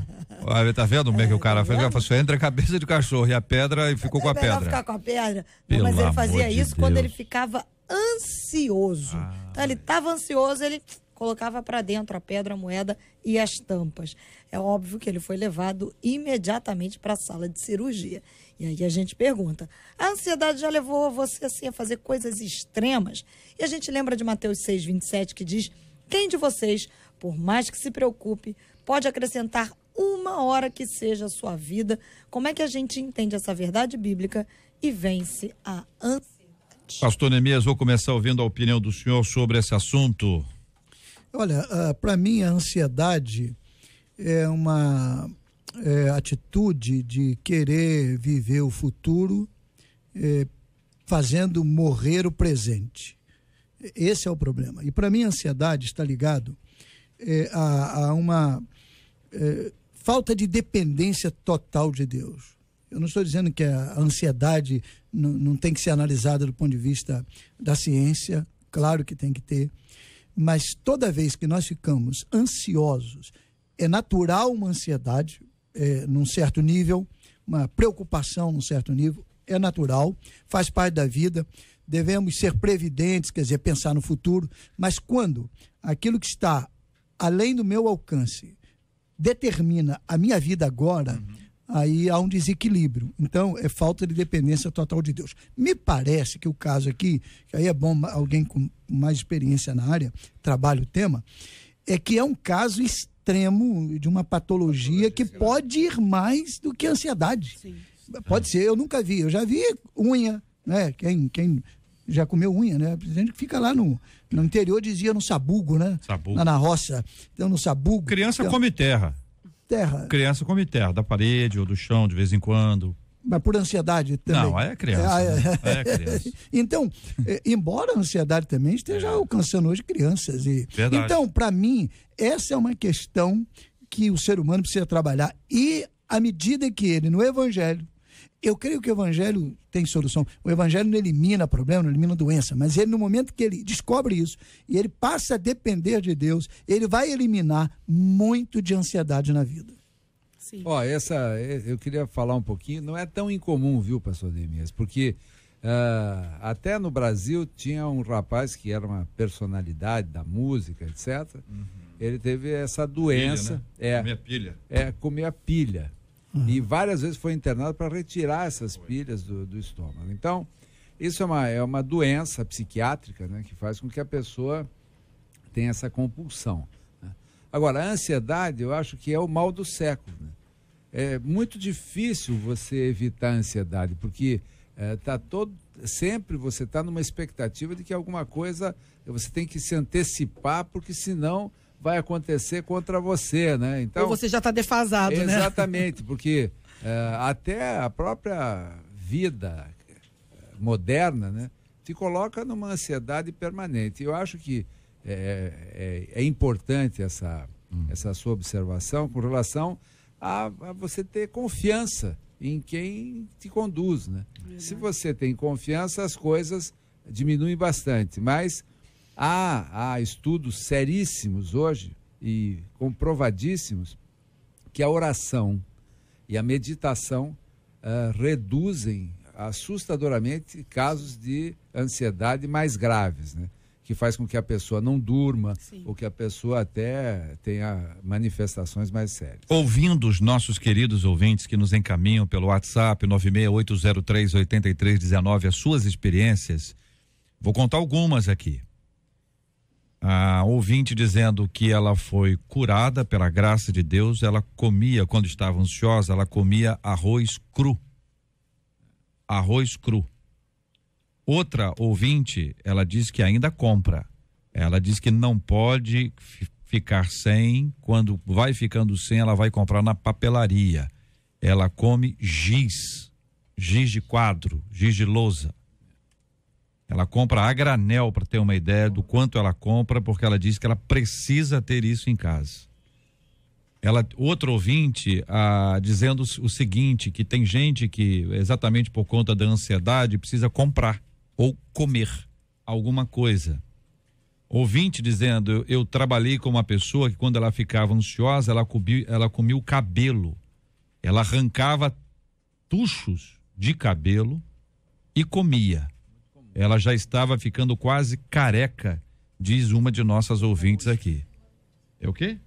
Aí, tá vendo como é que o cara faz? Você entra a cabeça de cachorro e a pedra e ficou com a pedra. Ficar com a pedra. Pelo mas ele fazia isso de quando Deus. ele ficava ansioso. Então ele estava ansioso, ele colocava para dentro a pedra, a moeda e as tampas. É óbvio que ele foi levado imediatamente para a sala de cirurgia. E aí a gente pergunta, a ansiedade já levou você assim, a fazer coisas extremas? E a gente lembra de Mateus 6:27, que diz, quem de vocês, por mais que se preocupe, pode acrescentar 1 hora que seja a sua vida? Como é que a gente entende essa verdade bíblica e vence a ansiedade? Pastor Neemias, vou começar ouvindo a opinião do senhor sobre esse assunto. Olha, para mim a ansiedade é uma atitude de querer viver o futuro fazendo morrer o presente. Esse é o problema. E para mim a ansiedade está ligado a uma falta de dependência total de Deus. Eu não estou dizendo que a ansiedade não tem que ser analisada do ponto de vista da ciência, claro que tem que ter, mas toda vez que nós ficamos ansiosos, é natural uma ansiedade num certo nível, uma preocupação num certo nível, é natural, faz parte da vida, devemos ser previdentes, quer dizer, pensar no futuro, mas quando aquilo que está além do meu alcance determina a minha vida agora, aí há um desequilíbrio. Então, é falta de dependência total de Deus. Me parece que o caso aqui, que aí é bom alguém com mais experiência na área, trabalha o tema, é que é um caso extremo de uma patologia que pode ir mais do que a ansiedade. Sim. Pode ser, eu nunca vi, eu já vi unha, né? Quem já comeu unha, né? A gente fica lá no interior, dizia no sabugo, né? Sabugo. Lá na roça, então no sabugo. Criança come terra. Criança come terra, da parede ou do chão de vez em quando. Mas por ansiedade também. Não, aí é criança. É criança. Então, embora a ansiedade também esteja alcançando hoje crianças. Verdade. Então, para mim, essa é uma questão que o ser humano precisa trabalhar. E à medida que ele, no Evangelho, eu creio que o Evangelho tem solução. O Evangelho não elimina problema, não elimina doença, mas ele, no momento que ele descobre isso e ele passa a depender de Deus, ele vai eliminar muito de ansiedade na vida. Sim. Ó, eu queria falar um pouquinho, não é tão incomum, viu, pastor Neemias, porque até no Brasil tinha um rapaz que era uma personalidade da música, etc. Ele teve essa doença. Pilha, né? Comia pilha. Comia pilha. E várias vezes foi internado para retirar essas pilhas do estômago. Então, isso é uma doença psiquiátrica, né, que faz com que a pessoa tenha essa compulsão, né? Agora, a ansiedade, eu acho que é o mal do século, né? É muito difícil você evitar a ansiedade, porque sempre você está numa expectativa de que alguma coisa você tem que se antecipar, porque senão vai acontecer contra você, né? Então, ou você já está defasado, né? Exatamente, porque até a própria vida moderna, né, te coloca numa ansiedade permanente. Eu acho que é importante essa sua observação com relação a você ter confiança em quem te conduz, né? Se você tem confiança, as coisas diminuem bastante, mas há estudos seríssimos hoje e comprovadíssimos que a oração e a meditação reduzem assustadoramente casos de ansiedade mais graves, né? Que faz com que a pessoa não durma, sim, ou que a pessoa até tenha manifestações mais sérias. Ouvindo os nossos queridos ouvintes que nos encaminham pelo WhatsApp 968038319 as suas experiências, vou contar algumas aqui. A ouvinte dizendo que ela foi curada pela graça de Deus, ela comia, quando estava ansiosa, ela comia arroz cru. Arroz cru. Outra ouvinte, ela diz que ainda compra. Ela diz que não pode ficar sem, quando vai ficando sem, ela vai comprar na papelaria. Ela come giz de quadro, giz de lousa. Ela compra a granel, para ter uma ideia do quanto ela compra, porque ela diz que ela precisa ter isso em casa. Outro ouvinte dizendo o seguinte, que tem gente que, exatamente por conta da ansiedade, precisa comprar ou comer alguma coisa. Ouvinte dizendo, eu trabalhei com uma pessoa que quando ela ficava ansiosa, ela comia o cabelo. Ela arrancava tuchos de cabelo e comia. Ela já estava ficando quase careca diz uma de nossas ouvintes aqui. É o quê?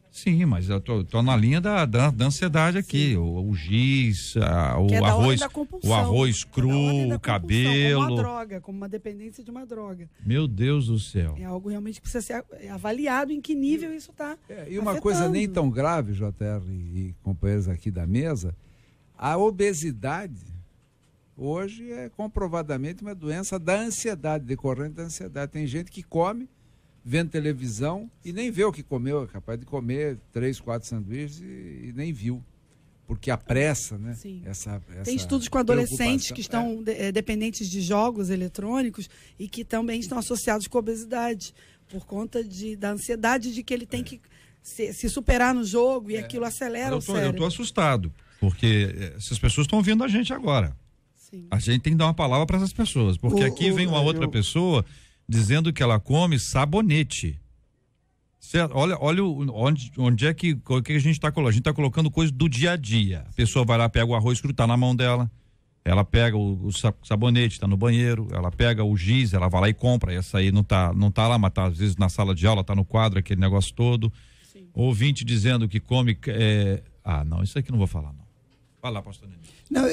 Sim, mas eu tô na linha da ansiedade aqui. O giz, o arroz cru, o cabelo. Como uma droga, como uma dependência de uma droga. Meu Deus do céu. É algo realmente que precisa ser avaliado em que nível isso está. E uma coisa nem tão grave, JR e companheiros aqui da mesa, a obesidade hoje é comprovadamente uma doença da ansiedade, decorrente da ansiedade. Tem gente que come, vendo televisão e nem vê o que comeu, é capaz de comer 3, 4 sanduíches e nem viu, porque a pressa, né? Sim. Essa tem estudos com adolescentes que estão dependentes de jogos eletrônicos e que também estão associados com obesidade, por conta da ansiedade de que ele tem que se superar no jogo e aquilo acelera o cérebro. Eu estou assustado, porque essas pessoas estão ouvindo a gente agora. Sim. A gente tem que dar uma palavra para essas pessoas, porque aqui vem uma outra pessoa dizendo que ela come sabonete. Certo? Olha onde é que a gente está colocando. A gente está colocando coisa do dia a dia. A pessoa vai lá, pega o arroz cru, tá na mão dela. Ela pega o sabonete, está no banheiro. Ela pega o giz, ela vai lá e compra. Essa aí não tá lá, mas tá, às vezes na sala de aula, tá no quadro, aquele negócio todo. Sim. Ouvinte dizendo que come. Não, isso aqui não vou falar, não. Vai lá, pastor Nenê. Não,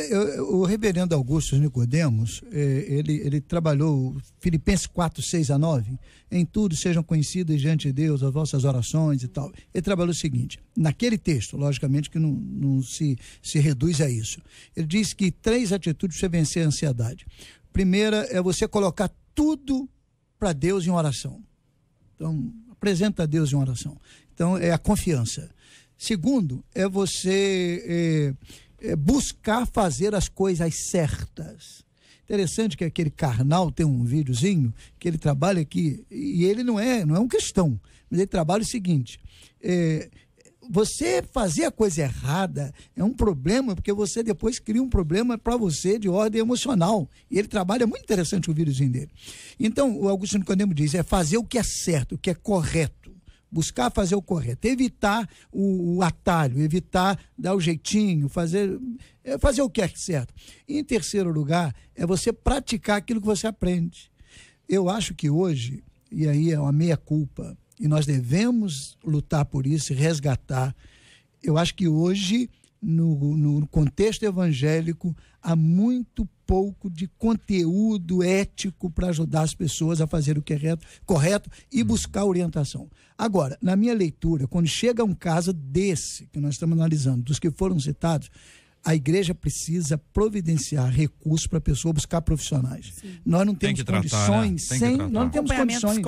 o reverendo Augusto Nicodemos, ele trabalhou Filipenses 4, 6-9, em tudo sejam conhecidas diante de Deus as vossas orações e tal. Ele trabalhou o seguinte, naquele texto, logicamente que não se reduz a isso. Ele diz que 3 atitudes para vencer a ansiedade. Primeira é você colocar tudo para Deus em oração. Então, apresenta a Deus em oração. Então, é a confiança. Segundo, é você buscar fazer as coisas certas. Interessante que aquele Karnal tem um videozinho que ele trabalha aqui, e ele não é um cristão, mas ele trabalha o seguinte, você fazer a coisa errada é um problema, porque você depois cria um problema para você de ordem emocional, e ele trabalha, muito interessante o videozinho dele. Então, o Augusto Nicodemo diz, fazer o que é certo, o que é correto, buscar fazer o correto, evitar o atalho, evitar dar o jeitinho, fazer o que é certo. E, em terceiro lugar, é você praticar aquilo que você aprende. Eu acho que hoje, e aí é uma meia-culpa, e nós devemos lutar por isso e resgatar, eu acho que hoje, no contexto evangélico, há muito pouco de conteúdo ético para ajudar as pessoas a fazer o que é correto e buscar orientação. Agora, na minha leitura, quando chega um caso desse, que nós estamos analisando, dos que foram citados, a igreja precisa providenciar recursos para a pessoa buscar profissionais. Sim. Nós não temos condições, nós não temos condições.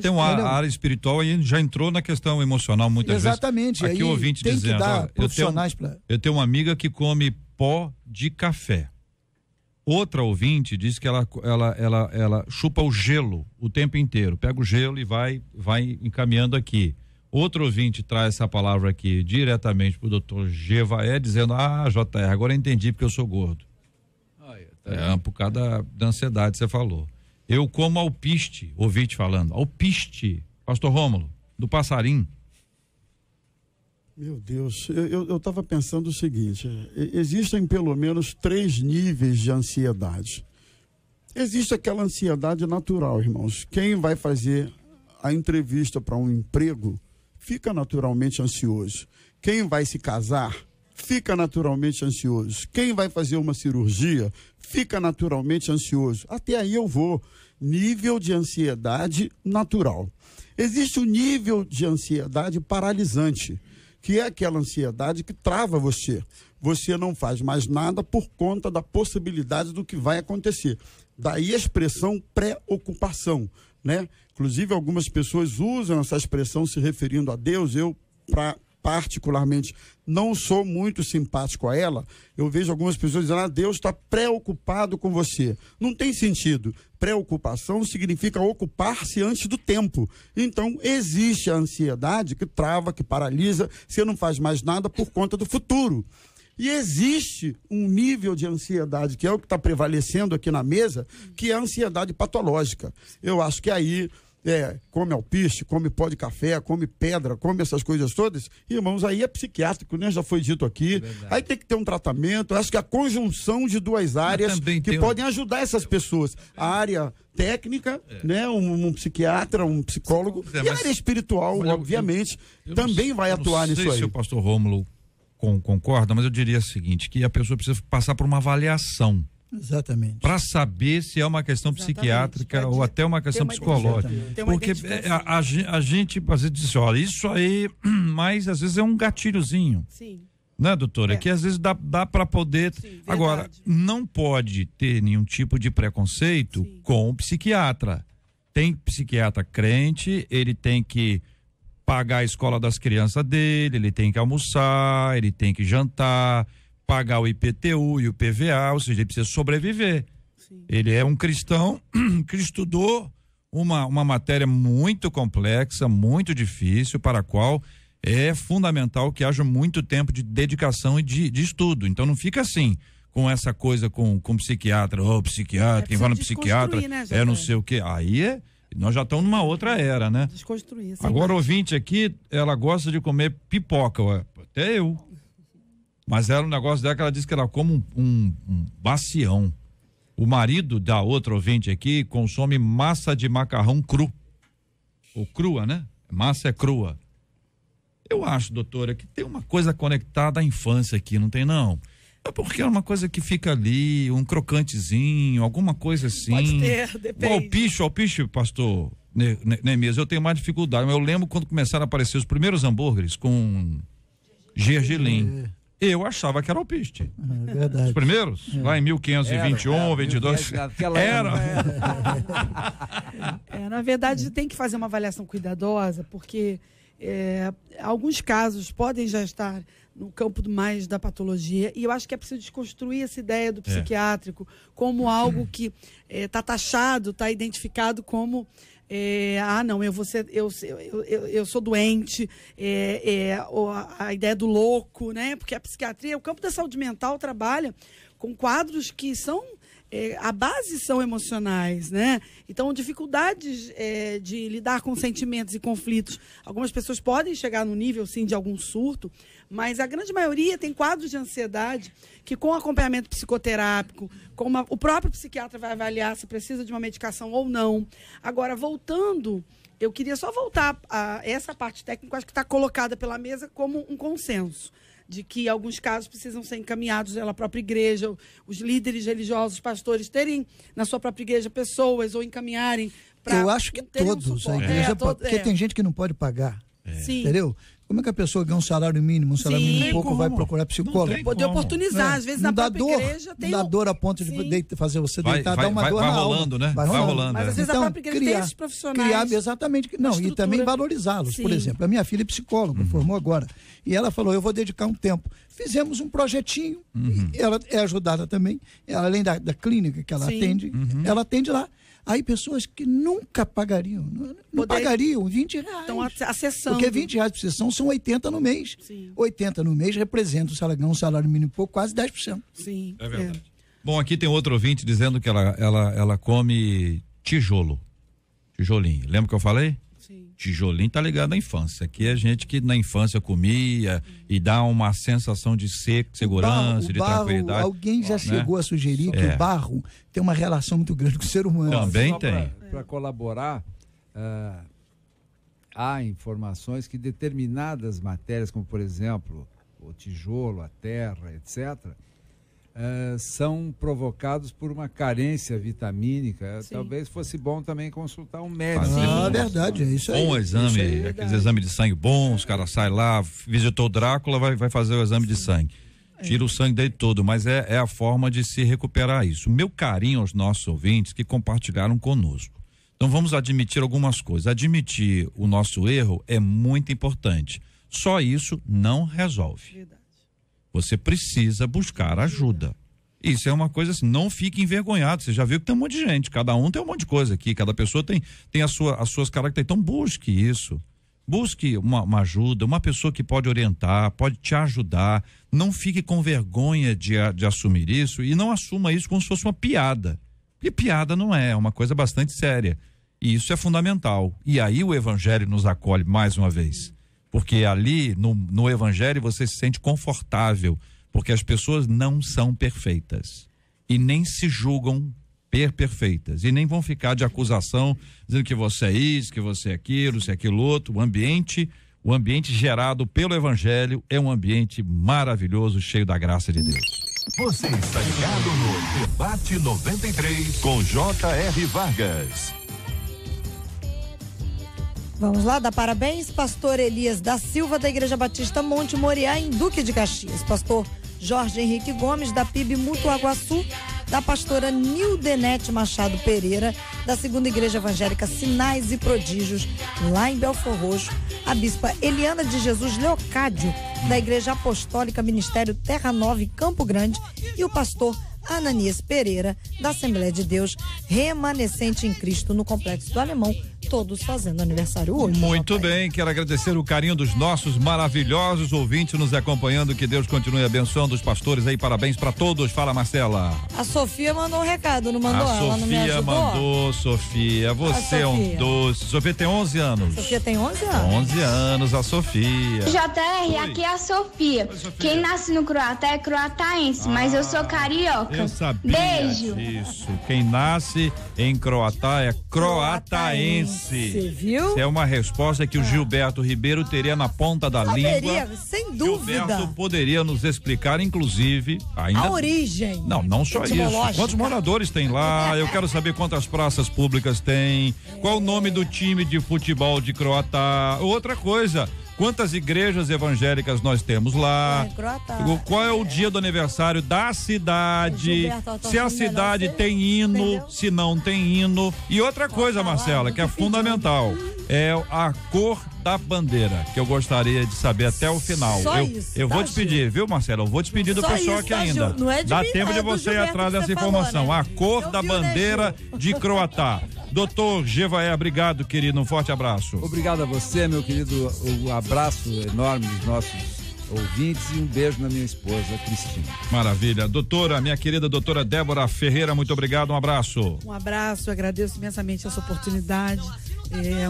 Tem uma área espiritual e já entrou na questão emocional muitas vezes. Exatamente. Aqui o ouvinte tem dizendo, que dar profissionais eu tenho uma amiga que come pó de café. Outra ouvinte diz que ela chupa o gelo o tempo inteiro, pega o gelo e vai encaminhando aqui. Outro ouvinte traz essa palavra aqui diretamente pro doutor Gevaé, dizendo, JR, agora eu entendi porque eu sou gordo. Por causa da ansiedade, você falou. Eu como alpiste, ouvinte falando, alpiste, pastor Rômulo, do passarinho. Meu Deus, eu estava pensando o seguinte, existem pelo menos 3 níveis de ansiedade. Existe aquela ansiedade natural, irmãos. Quem vai fazer a entrevista para um emprego fica naturalmente ansioso. Quem vai se casar fica naturalmente ansioso. Quem vai fazer uma cirurgia fica naturalmente ansioso. Até aí eu vou. Nível de ansiedade natural. Existe o nível de ansiedade paralisante, que é aquela ansiedade que trava você. Você não faz mais nada por conta da possibilidade do que vai acontecer. Daí a expressão preocupação, né? Inclusive, algumas pessoas usam essa expressão se referindo a Deus. Eu, particularmente, não sou muito simpático a ela. Eu vejo algumas pessoas dizendo, Deus está preocupado com você. Não tem sentido. Preocupação significa ocupar-se antes do tempo. Então, existe a ansiedade que trava, que paralisa, você não faz mais nada por conta do futuro. E existe um nível de ansiedade, que é o que está prevalecendo aqui na mesa, que é a ansiedade patológica. Eu acho que aí come alpiste, come pó de café, come pedra, come essas coisas todas, irmãos, aí é psiquiátrico, né? Já foi dito aqui. Aí tem que ter um tratamento. Eu acho que a conjunção de duas áreas que podem ajudar essas pessoas. A área técnica, né? Um psiquiatra, um psicólogo, e a área espiritual, obviamente, também vai atuar nisso aí. Não sei se o pastor Rômulo concorda, mas eu diria o seguinte, que a pessoa precisa passar por uma avaliação. Exatamente. Para saber se é uma questão psiquiátrica ou até uma questão psicológica. Porque a gente às vezes diz, olha, isso aí, mas às vezes é um gatilhozinho. Sim. Né, doutora? Que às vezes dá para poder. Sim, agora, não pode ter nenhum tipo de preconceito com o psiquiatra. Tem psiquiatra crente, ele tem que pagar a escola das crianças dele, ele tem que almoçar, ele tem que jantar, pagar o IPTU e o PVA, ou seja, ele precisa sobreviver. Sim. Ele é um cristão que estudou uma matéria muito complexa, muito difícil, para a qual é fundamental que haja muito tempo de dedicação e de estudo. Então não fica assim, com essa coisa com psiquiatra, psiquiatra, quem vai no psiquiatra, né, não sei o quê. Aí nós já estamos numa outra era, né? Desconstruir. Agora, o ouvinte aqui, ela gosta de comer pipoca, até eu. Mas era um negócio dela que ela disse que ela come um bacião. O marido da outra ouvinte aqui consome massa de macarrão cru. Ou crua, né? Massa é crua. Eu acho, doutora, que tem uma coisa conectada à infância aqui, não tem não? É porque é uma coisa que fica ali, um crocantezinho, alguma coisa assim. Pode ter, depende. O alpiche, pastor Neemias, eu tenho mais dificuldade, mas eu lembro quando começaram a aparecer os primeiros hambúrgueres com gergelim. Eu achava que era alpiste. É verdade. Os primeiros, lá em 1521, 22. Na verdade, tem que fazer uma avaliação cuidadosa, porque alguns casos podem já estar no campo mais da patologia, e eu acho que é preciso desconstruir essa ideia do psiquiátrico como algo que está taxado, está identificado como eu sou doente, a ideia do louco, né? Porque a psiquiatria, o campo da saúde mental trabalha com quadros que são a base são emocionais, né? Então, dificuldades de lidar com sentimentos e conflitos. Algumas pessoas podem chegar no nível, sim, de algum surto, mas a grande maioria tem quadros de ansiedade que, com acompanhamento psicoterápico, o próprio psiquiatra vai avaliar se precisa de uma medicação ou não. Agora, voltando, eu queria só voltar a essa parte técnica, acho que está colocada pela mesa como um consenso, de que alguns casos precisam ser encaminhados pela própria igreja, os líderes religiosos, os pastores, terem na sua própria igreja pessoas ou encaminharem para... Eu acho que todos, a igreja, porque tem gente que não pode pagar, entendeu? Como é que a pessoa ganha um salário mínimo, mínimo pouco, vai procurar psicólogo? Poder oportunizar, às vezes na própria igreja tem... Não dá dor a ponto de fazer você deitar, dar uma dor na alma. Rolando, né? Vai rolando, mas às vezes a própria igreja tem esses profissionais. Exatamente. Não, e também valorizá-los. Por exemplo, a minha filha é psicóloga, formou agora. E ela falou, eu vou dedicar um tempo. Fizemos um projetinho, ela é ajudada também, ela, além da clínica que ela atende, ela atende lá. Aí pessoas que nunca pagariam, não pagariam R$20. Estão acessando. Porque R$20 por sessão são 80 no mês. Sim. 80 no mês representa um salário mínimo pouco, quase 10%. Sim. É verdade. Bom, aqui tem outro ouvinte dizendo que ela come tijolinho. Lembra que eu falei? Sim. Tijolinho tá ligado à infância. Aqui é gente que na infância comia e dá uma sensação de segurança, de tranquilidade. Alguém já chegou a sugerir que o barro tem uma relação muito grande com o ser humano. Também tem. Para colaborar, há informações que determinadas matérias, como por exemplo o tijolo, a terra, etc., são provocados por uma carência vitamínica. Sim. Talvez fosse bom também consultar um médico. Verdade, é isso aí. Bom exame, aqueles exames de sangue bons, os caras saem lá, visitou o Drácula, vai fazer o exame de sangue. Tira o sangue dele todo, mas é a forma de se recuperar isso. Meu carinho aos nossos ouvintes que compartilharam conosco. Então vamos admitir algumas coisas. Admitir o nosso erro é muito importante. Só isso não resolve. Verdade. Você precisa buscar ajuda. Isso é uma coisa assim, não fique envergonhado. Você já viu que tem um monte de gente, cada um tem um monte de coisa aqui, cada pessoa tem as suas características. Então busque isso. Busque uma ajuda, uma pessoa que pode orientar, pode te ajudar. Não fique com vergonha de assumir isso e não assuma isso como se fosse uma piada. E piada não é uma coisa bastante séria. E isso é fundamental. E aí o evangelho nos acolhe mais uma vez. Porque ali, no evangelho, você se sente confortável. Porque as pessoas não são perfeitas. E nem se julgam perfeitas. E nem vão ficar de acusação, dizendo que você é isso, que você é aquilo, se é aquilo outro. O ambiente gerado pelo evangelho é um ambiente maravilhoso, cheio da graça de Deus. Você está ligado no Debate 93 com J.R. Vargas. Vamos lá, dar parabéns, pastor Elias da Silva, da Igreja Batista Monte Moriá, em Duque de Caxias. Pastor Jorge Henrique Gomes, da PIB Mutuaguaçu, da pastora Nildenete Machado Pereira, da Segunda Igreja Evangélica Sinais e Prodígios, lá em Belfor Roxo, a bispa Eliana de Jesus Leocádio, da Igreja Apostólica Ministério Terra Nova em Campo Grande, e o pastor Ananias Pereira, da Assembleia de Deus Remanescente em Cristo, no Complexo do Alemão, todos fazendo aniversário hoje. Muito bem, quero agradecer o carinho dos nossos maravilhosos ouvintes nos acompanhando, que Deus continue abençoando os pastores aí, parabéns para todos. Fala, Marcela. A Sofia mandou um recado, não mandou? Ela não me Sofia ajudou? mandou, Sofia, você é um doce. Sofia tem 11 anos. Sofia tem 11 anos? 11 anos, a Sofia. JR, aqui é a Sofia. Oi, Sofia. Quem nasce no Croatá é croataense, mas eu sou carioca. Eu sabia Beijo. disso. Quem nasce em Croatá é croataense. Você viu? Isso é uma resposta que o Gilberto Ribeiro teria na ponta da língua. Sem dúvida. Gilberto poderia nos explicar, inclusive, ainda... A origem. Não só isso. Quantos moradores tem lá? Eu quero saber quantas praças públicas tem. Qual o nome do time de futebol de Croatá? Outra coisa, quantas igrejas evangélicas nós temos lá? Qual é o dia do aniversário da cidade? Se a cidade tem hino, se não tem hino. E outra coisa, Marcela, que é fundamental, é a cor da bandeira, que eu gostaria de saber até o final. Eu vou te pedir, viu, Marcela? Eu vou te pedir do pessoal aqui ainda. Não é de Dá mim, tempo é de do você ir Gilberto atrás que dessa você falou, informação. né? A cor da bandeira de Croatá. Doutor Gevaé, obrigado, querido. Um forte abraço. Obrigado a você, meu querido. Um abraço enorme dos nossos ouvintes e um beijo na minha esposa, Cristina. Maravilha. Doutora, minha querida doutora Débora Ferreira, muito obrigado, um abraço. Um abraço, eu agradeço imensamente essa oportunidade.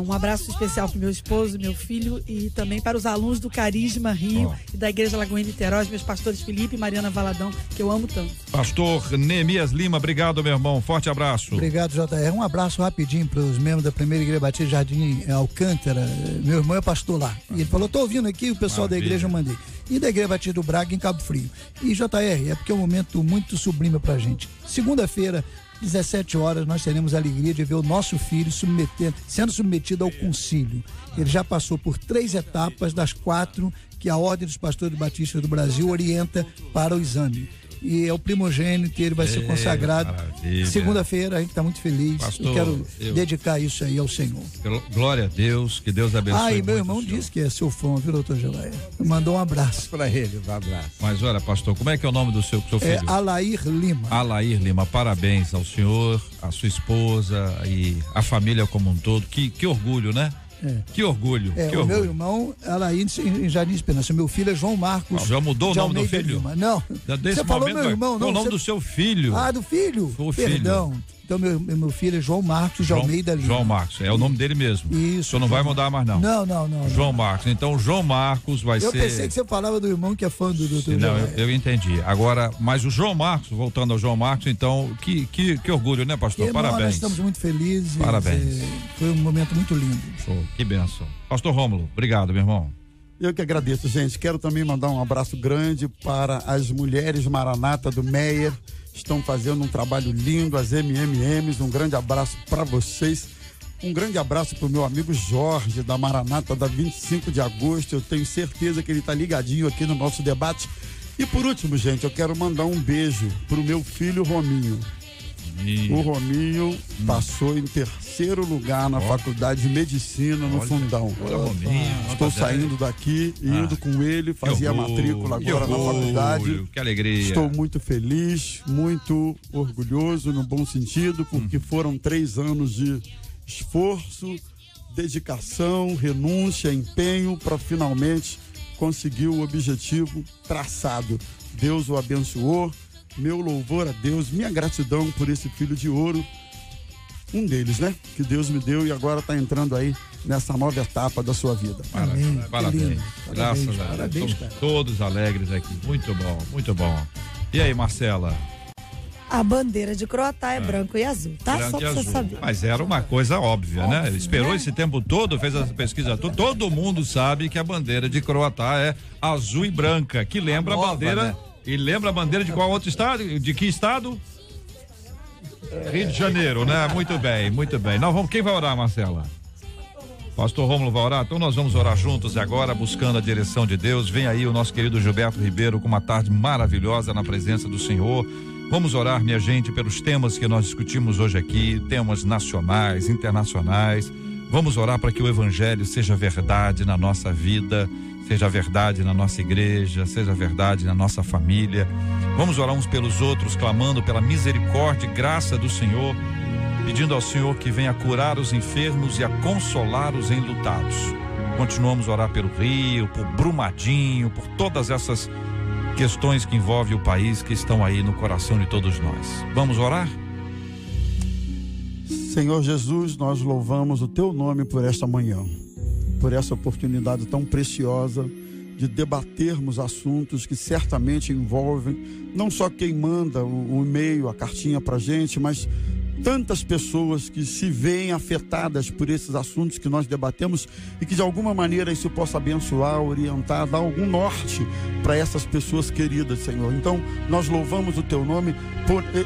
Um abraço especial para o meu esposo, meu filho e também para os alunos do Carisma Rio e da Igreja Lagoinha Niterói, meus pastores Felipe e Mariana Valadão, que eu amo tanto. Pastor Neemias Lima, obrigado, meu irmão. Forte abraço. Obrigado, JR. Um abraço rapidinho para os membros da Primeira Igreja Batista Jardim Alcântara. Meu irmão é pastor lá. E ele falou: tô ouvindo aqui, o pessoal da igreja eu mandei. E da Igreja Batista do Braga, em Cabo Frio. E JR, é porque é um momento muito sublime pra gente. Segunda-feira, 17 horas, nós teremos a alegria de ver o nosso filho sendo submetido ao concílio. Ele já passou por 3 etapas das 4 que a Ordem dos Pastores Batistas do Brasil orienta para o exame. E é o primogênito, ele vai ser consagrado. Segunda-feira, a gente está muito feliz. Pastor, eu quero dedicar isso aí ao Senhor. Glória a Deus, que Deus abençoe. E meu irmão disse que é seu fã, viu, doutor Gelaia? Mandou um abraço para ele, um abraço. Mas olha, pastor, como é que é o nome do seu filho? É Alair Lima. Alair Lima, parabéns ao senhor, à sua esposa e à família como um todo. Que orgulho, né? Que orgulho. Que orgulho. Meu irmão, Alair em Jardim Esperança. Meu filho é João Marcos. Já mudou o nome do filho? Lima. Não. Você falou meu irmão, não. O nome do seu filho. Do filho? O Perdão. Filho. Então, meu filho é João Marcos de Almeida Lima. João Marcos, é o nome dele mesmo. Isso. O senhor não vai mudar mais, não? Não. João Marcos. Então, João Marcos vai ser... Eu pensei que você falava do irmão que é fã do doutor. Não, eu entendi. Agora, mas o João Marcos, voltando ao João Marcos, então, que orgulho, né, pastor? Parabéns. Nós estamos muito felizes. Parabéns. Foi um momento muito lindo. Que bênção. Pastor Rômulo, obrigado, meu irmão. Eu que agradeço, gente. Quero também mandar um abraço grande para as mulheres Maranata do Meier. Estão fazendo um trabalho lindo, as MMMs. Um grande abraço para vocês. Um grande abraço para o meu amigo Jorge, da Maranata, da 25 de agosto. Eu tenho certeza que ele está ligadinho aqui no nosso debate. E por último, gente, eu quero mandar um beijo para o meu filho Rominho. O Rominho passou em 3º lugar na Faculdade de Medicina no Fundão. Estou saindo daqui, indo com ele, fazia a matrícula agora na faculdade. Que alegria. Estou muito feliz, muito orgulhoso no bom sentido, porque foram 3 anos de esforço, dedicação, renúncia, empenho para finalmente conseguir o objetivo traçado. Deus o abençoou. Meu louvor a Deus, minha gratidão por esse filho de ouro um deles, né? Que Deus me deu e agora está entrando aí nessa nova etapa da sua vida. Amém. Parabéns. Graças a Deus. Parabéns, cara. Estamos todos alegres aqui. Muito bom, muito bom. E aí, Marcela? A bandeira de Croatá é branco e azul, tá? Branco Só pra e você azul. saber. Mas era uma coisa óbvia, né? Óbvio, Esperou né? esse tempo todo, fez essa pesquisa toda. Todo mundo sabe que a bandeira de Croatá é azul e branca, que lembra a bandeira. Né? E lembra a bandeira de qual outro estado? De que estado? Rio de Janeiro, né? Muito bem, muito bem. Nós vamos, quem vai orar, Marcela? Pastor Rômulo vai orar? Então nós vamos orar juntos agora, buscando a direção de Deus. Vem aí o nosso querido Gilberto Ribeiro com uma tarde maravilhosa na presença do Senhor. Vamos orar, minha gente, pelos temas que nós discutimos hoje aqui, temas nacionais, internacionais. Vamos orar para que o evangelho seja verdade na nossa vida, seja verdade na nossa igreja, seja verdade na nossa família. Vamos orar uns pelos outros, clamando pela misericórdia e graça do Senhor, pedindo ao Senhor que venha curar os enfermos e a consolar os enlutados. Continuamos a orar pelo Rio, por Brumadinho, por todas essas questões que envolvem o país, que estão aí no coração de todos nós. Vamos orar? Senhor Jesus, nós louvamos o teu nome por esta manhã, por essa oportunidade tão preciosa de debatermos assuntos que certamente envolvem não só quem manda o e-mail, a cartinha pra gente, mas tantas pessoas que se veem afetadas por esses assuntos que nós debatemos e que de alguma maneira isso possa abençoar, orientar, dar algum norte para essas pessoas queridas, Senhor. Então nós louvamos o teu nome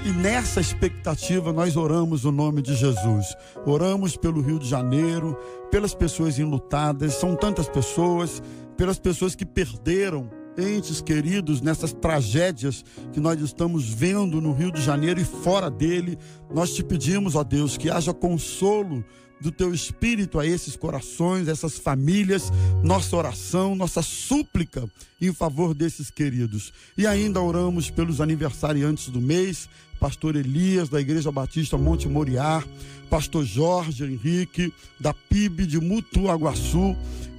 e nessa expectativa nós oramos o nome de Jesus. Oramos pelo Rio de Janeiro, pelas pessoas enlutadas, são tantas pessoas, pelas pessoas que perderam entes queridos nessas tragédias que nós estamos vendo no Rio de Janeiro e fora dele. Nós te pedimos, ó Deus, que haja consolo do teu Espírito a esses corações, essas famílias, nossa oração, nossa súplica em favor desses queridos. E ainda oramos pelos aniversariantes do mês, pastor Elias da Igreja Batista Monte Moriá, pastor Jorge Henrique da PIB de Mutuaguaçu,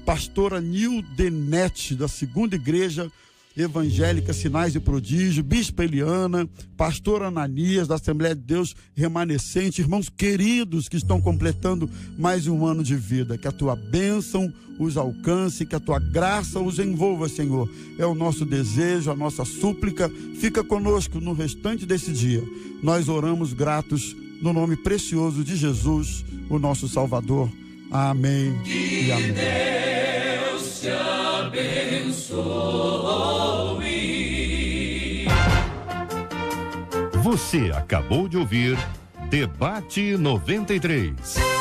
pastora Nildenete, da Segunda Igreja Evangélica Sinais e Prodígio, bispa Eliana, pastor Ananias, da Assembleia de Deus Remanescente, irmãos queridos que estão completando mais um ano de vida. Que a tua bênção os alcance, que a tua graça os envolva, Senhor. É o nosso desejo, a nossa súplica. Fica conosco no restante desse dia. Nós oramos gratos no nome precioso de Jesus, o nosso Salvador. Amém e amém. Deus te abençoe. Você acabou de ouvir Debate 93.